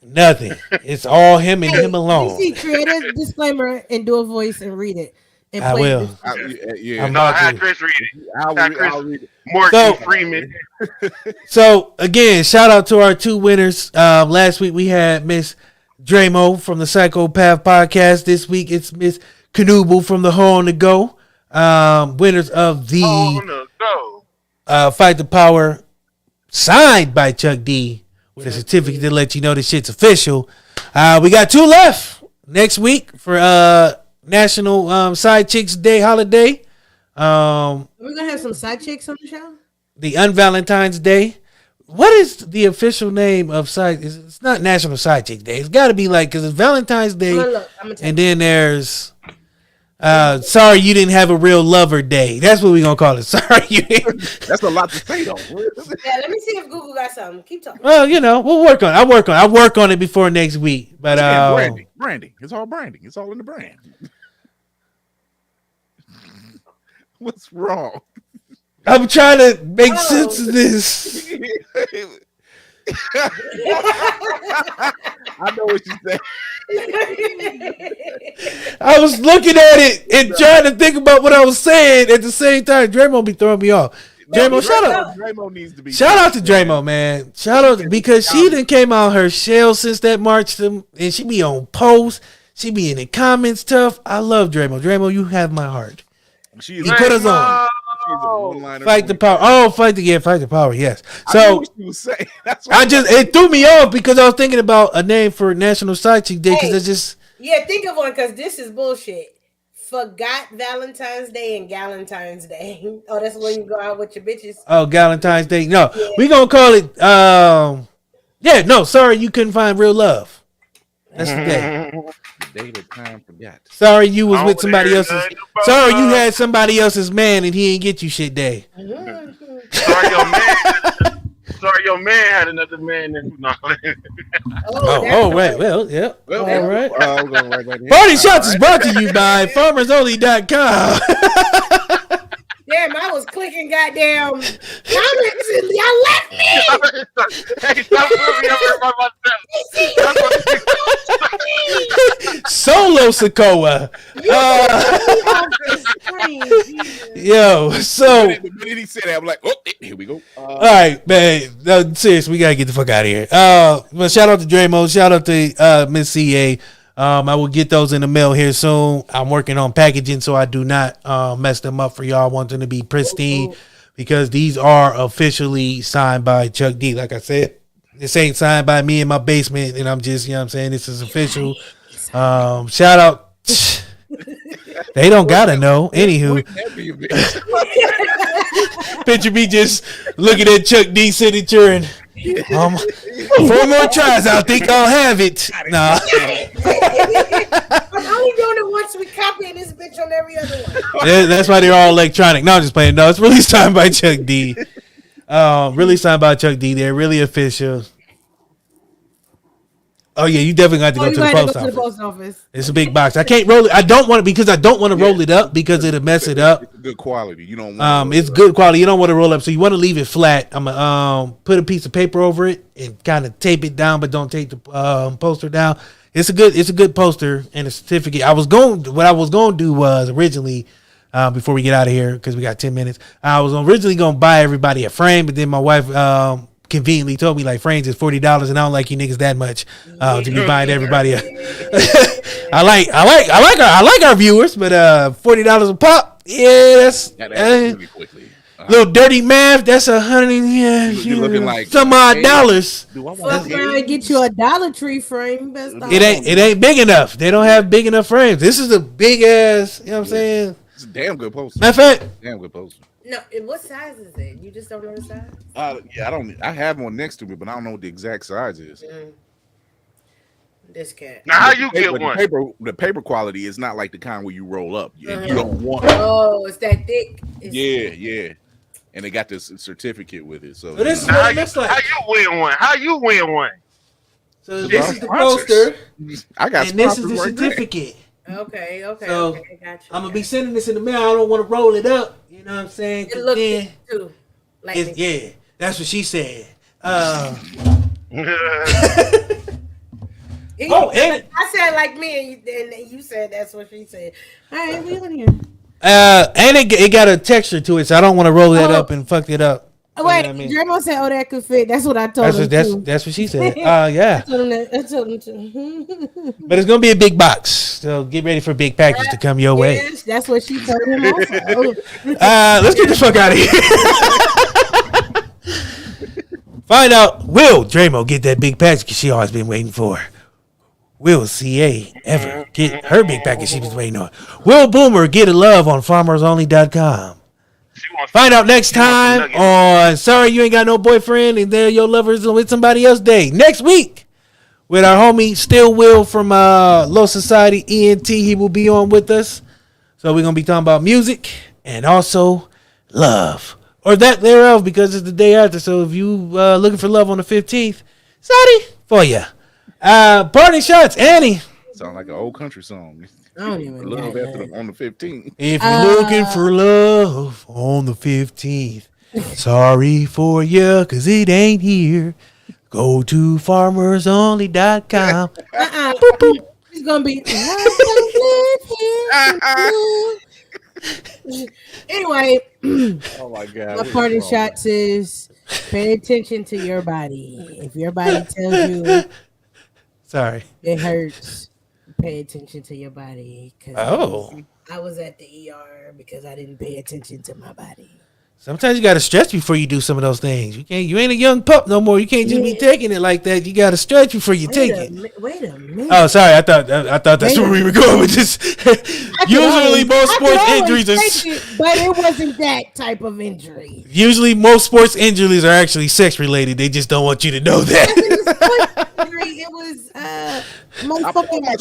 Nothing. It's all him and him alone. You see, create a disclaimer and do a voice and read it. And I will. Have Chris read it. I'll read it. Morgan Freeman. So again, shout out to our two winners. Last week we had Miss Dramo from the Psychopath Podcast. This week it's Miss Knuble from the Hole on the Go. Winners of the Fight the Power, signed by Chuck D with a certificate to let you know this shit's official. We got 2 left next week for National Side Chicks Day holiday. We're gonna have some side chicks on the show. The Unvalentine's Day. What is the official name of side? It's not National Side Chicks Day. It's got to be like, because it's Valentine's Day, and then there's sorry you didn't have a real lover day. That's what we're gonna call it. Sorry you didn't. That's a lot to say though. Yeah, let me see if Google got something. Keep talking. Well, we'll work on it. I'll work on it before next week. But branding. It's all branding. It's all in the brand. What's wrong? I'm trying to make sense of this. I know what you said. I was looking at it and trying to think about what I was saying at the same time. Dramo be throwing me off. Dramo, shout out. Dramo needs to be. Shout out to Dramo, man. Shout out because she done came out her shell since that March, and she be on posts. She be in the comments tough. I love Dramo. Dramo, you have my heart. You put us on. Fight the power. Oh, fight the power. Yes. So it threw me off because I was thinking about a name for National Side Chick Day because it's just think of one because this is bullshit. Forgot Valentine's Day and Galentine's Day. Oh, that's when you go out with your bitches. Oh, Galentine's Day. No, we gonna call it. Sorry, you couldn't find real love. That's the day. Day that time forgot. Sorry, you was with somebody else's. Sorry, you had somebody else's man and he didn't get you shit day. Sorry, your man had another man. Right. Well, yeah. All right. Party Shots is brought to you by FarmersOnly.com. Damn, I was clicking goddamn comments and y'all left me. Hey, stop moving over by myself. Solo Sokoa. Yo, so when he said that, I'm like, oh, here we go. All right, man. No, seriously, we gotta get the fuck out of here. Well, shout out to Dramo. Shout out to Miss CA. I will get those in the mail here soon. I'm working on packaging so I do not mess them up for y'all. I want them to be pristine because these are officially signed by Chuck D. Like I said, this ain't signed by me in my basement, and I'm just, you know what I'm saying? This is official. Shout out. They don't gotta know. Anywho. Picture me just looking at Chuck D's signature and 4 more tries, I think I'll have it. Nah. I'm only doing it once we copy playing this bitch on every other one. That's why they're all electronic. No, I'm just playing. No, it's Release Time by Chuck D. Release Time by Chuck D. They're really official. Oh yeah, you definitely got to go to the post office. It's a big box. I can't roll it. I don't want it because I don't want to roll it up because it'll mess it up. It's good quality. You don't want it's good quality. You don't want to roll up, so you want to leave it flat. I'm gonna put a piece of paper over it and kind of tape it down, but don't tape the poster down. It's a good poster and a certificate. What I was going to do was originally before we get out of here because we got 10 minutes. I was originally going to buy everybody a frame, but then my wife conveniently told me like frames is $40 and I don't like you niggas that much to be buying everybody. I like our viewers, but $40 a pop. Yeah, that's really quickly. Little dirty math. That's $100. Yeah, you're looking like some odd dollars. Fuck around, get you a Dollar Tree frame. It ain't big enough. They don't have big enough frames. This is a big ass. You know what I'm saying? It's a damn good poster. Matter of fact, damn good poster. No, what size is it? You just don't know the size? Yeah, I have one next to me, but I don't know what the exact size is. This cat. Now, how you get one? The paper quality is not like the kind where you roll up. You don't want. Oh, it's that thick. Yeah. And they got this certificate with it. So this is what it looks like. How you win one? So this is the poster. I got and this is the certificate. Okay. So okay, gotcha. I'm gonna be sending this in the mail. I don't want to roll it up. You know what I'm saying? It looks good too. Yeah, that's what she said. I said like me, and you said that's what she said. All right, we on here. And it got a texture to it, so I don't want to roll that up and fuck it up. Wait, Dramo said, "Oh, that could fit." That's what I told him. That's what she said. Yeah. I told him to. But it's gonna be a big box, so get ready for a big package to come your way. That's what she told him. Also. Let's get the fuck out of here. Find out, will Dramo get that big package she always been waiting for? Will CA ever get her big package she was waiting on? Will Boomer get a love on FarmersOnly.com? Find out next time on Sorry You Ain't Got No Boyfriend and They're Your Lovers with Somebody Else Day. Next week with our homie Still Will from Low Society ENT. He will be on with us. So we're going to be talking about music and also love. Or that thereof because it's the day after. So if you looking for love on the 15th, sorry for you. Party shots, Annie. Sound like an old country song. I don't even know. Love after on the 15th. If you're looking for love on the 15th, sorry for you, because it ain't here. Go to farmersonly.com. It's going to be. Anyway. Oh, my God. My party shots is pay attention to your body. If your body tells you sorry, it hurts, pay attention to your body. I was at the ER because I didn't pay attention to my body. Sometimes you gotta stretch before you do some of those things. You ain't a young pup no more. You can't just be taking it like that. You gotta stretch before you take it. Wait a minute. Oh, sorry. I thought that's where we were going with this. Usually most sports injuries but it wasn't that type of injury. Usually most sports injuries are actually sex related. They just don't want you to know that. It was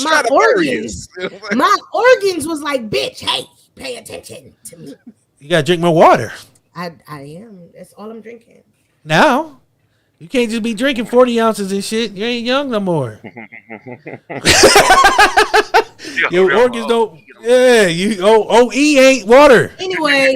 my organs. My organs was like, bitch, hey, pay attention to me. You gotta drink more water. I am. That's all I'm drinking. Now, you can't just be drinking 40 ounces and shit. You ain't young no more. Your organs don't. Yeah, OE ain't water. Anyway,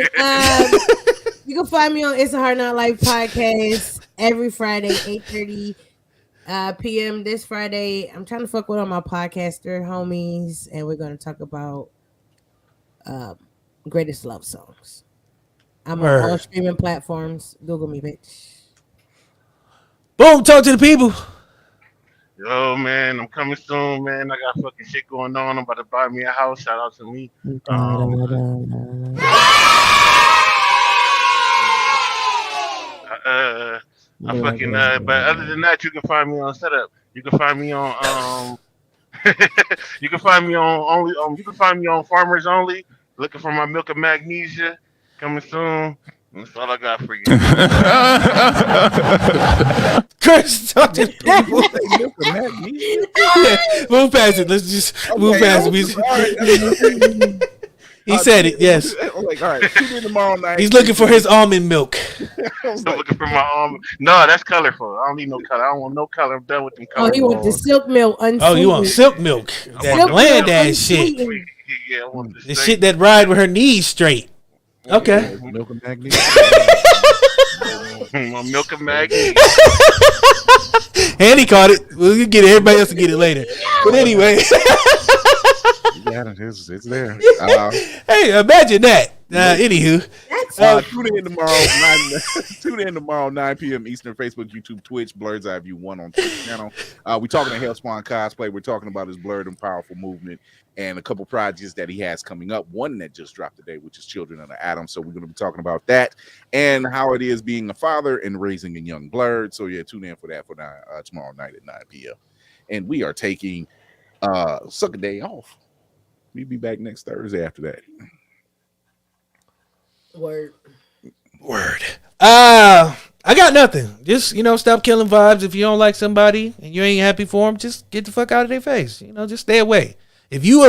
you can find me on It's a Hard Not Life podcast every Friday, 8:30 p.m. This Friday, I'm trying to fuck with all my podcaster homies, and we're going to talk about greatest love songs. I'm on all streaming platforms. Google me, bitch. Boom, talk to the people. Yo, man, I'm coming soon, man. I got fucking shit going on. I'm about to buy me a house. Shout out to me. But other than that, you can find me on Setup. You can find me on you can find me on Farmers Only. Looking for my Milk of Magnesia coming soon. That's all I got for you. Chris, talk to people. Move past it. Let's just move past it. He said it. Yes. Like, all right. Tune in tomorrow night. He's looking for his almond milk. I'm looking for my arm. No, that's colorful. I don't need no color. I don't want no color. I'm done with them colors. Oh, he want the silk milk unsweetened. Oh, you want silk milk? That bland ass shit. Yeah, I want The shit that ride with her knees straight. Okay. Milk and magnesium. My milk and magnesium. And he caught it. We'll get it. Everybody else will get it later. But anyway. Yeah, it's there. Hey, imagine that. Anywho. Tune in tomorrow. Tune in tomorrow, 9 p.m. Eastern. Facebook, YouTube, Twitch, Blurred's Eye View 1 on Twitch channel. We're talking to Hellspawn Cosplay. We're talking about his blurred and powerful movement and a couple projects that he has coming up. One that just dropped today, which is Children of the Atom. So we're going to be talking about that and how it is being a father and raising a young Blurred. So yeah, tune in for that for tomorrow night at 9 p.m. And we are taking Suck a Day off. We'll be back next Thursday after that. Word. I got nothing. Just, stop killing vibes. If you don't like somebody and you ain't happy for them, just get the fuck out of their face. Just stay away. If you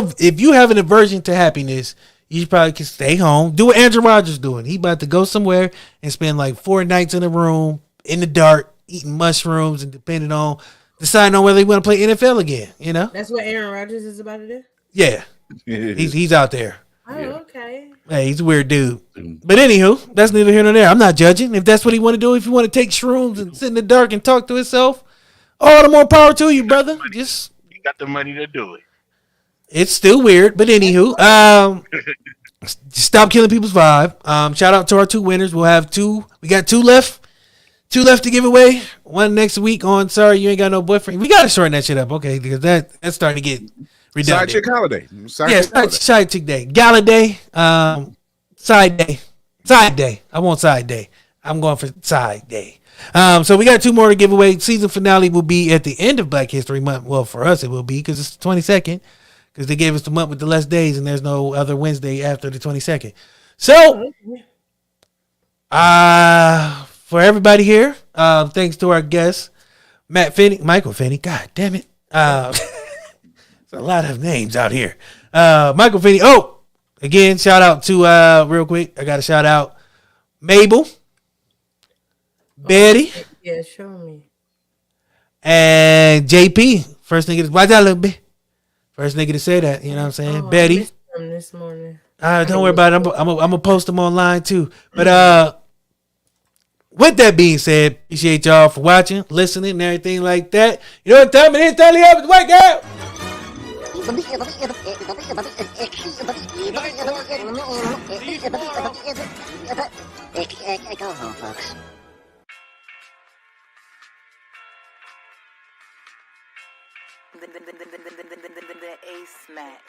have an aversion to happiness, you probably can stay home. Do what Andrew Rogers doing. He about to go somewhere and spend like 4 nights in a room in the dark, eating mushrooms and deciding on whether he want to play NFL again. That's what Aaron Rodgers is about to do. Yeah, he's out there. Oh, okay. Hey, he's a weird dude. But anywho, that's neither here nor there. I'm not judging. If that's what he want to do, if you want to take shrooms and sit in the dark and talk to himself, all the more power to you, brother. Just you got the money to do it. It's still weird, but anywho, stop killing people's vibe. Shout out to our 2 winners. We'll have 2. We got 2 left. 2 left to give away. 1 next week on Sorry You Ain't Got No Boyfriend. We gotta shorten that shit up, okay? Because that's starting to get redundant. Side chick holiday. Side chick day. Gala day. Side day. Side day. I want side day. I'm going for side day. So we got 2 more to give away. Season finale will be at the end of Black History Month. Well, for us it will be because it's the 22nd. Because they gave us the month with the less days, and there's no other Wednesday after the 22nd. So, for everybody here, thanks to our guests, Micheal Finney. God damn it. There's a lot of names out here. Micheal Finney. Oh, again, shout out to, real quick, I got to shout out Mabel, Betty. Yeah, show me. And JP. First nigga to watch out a little bit. First nigga to say that, you know what I'm saying? Betty. I missed them this morning. Don't worry about it. I'm gonna post them online too. But with that being said, appreciate y'all for watching, listening, and everything like that. You know what time it is? Tally up, wake up! Go home, folks. The A-Smack.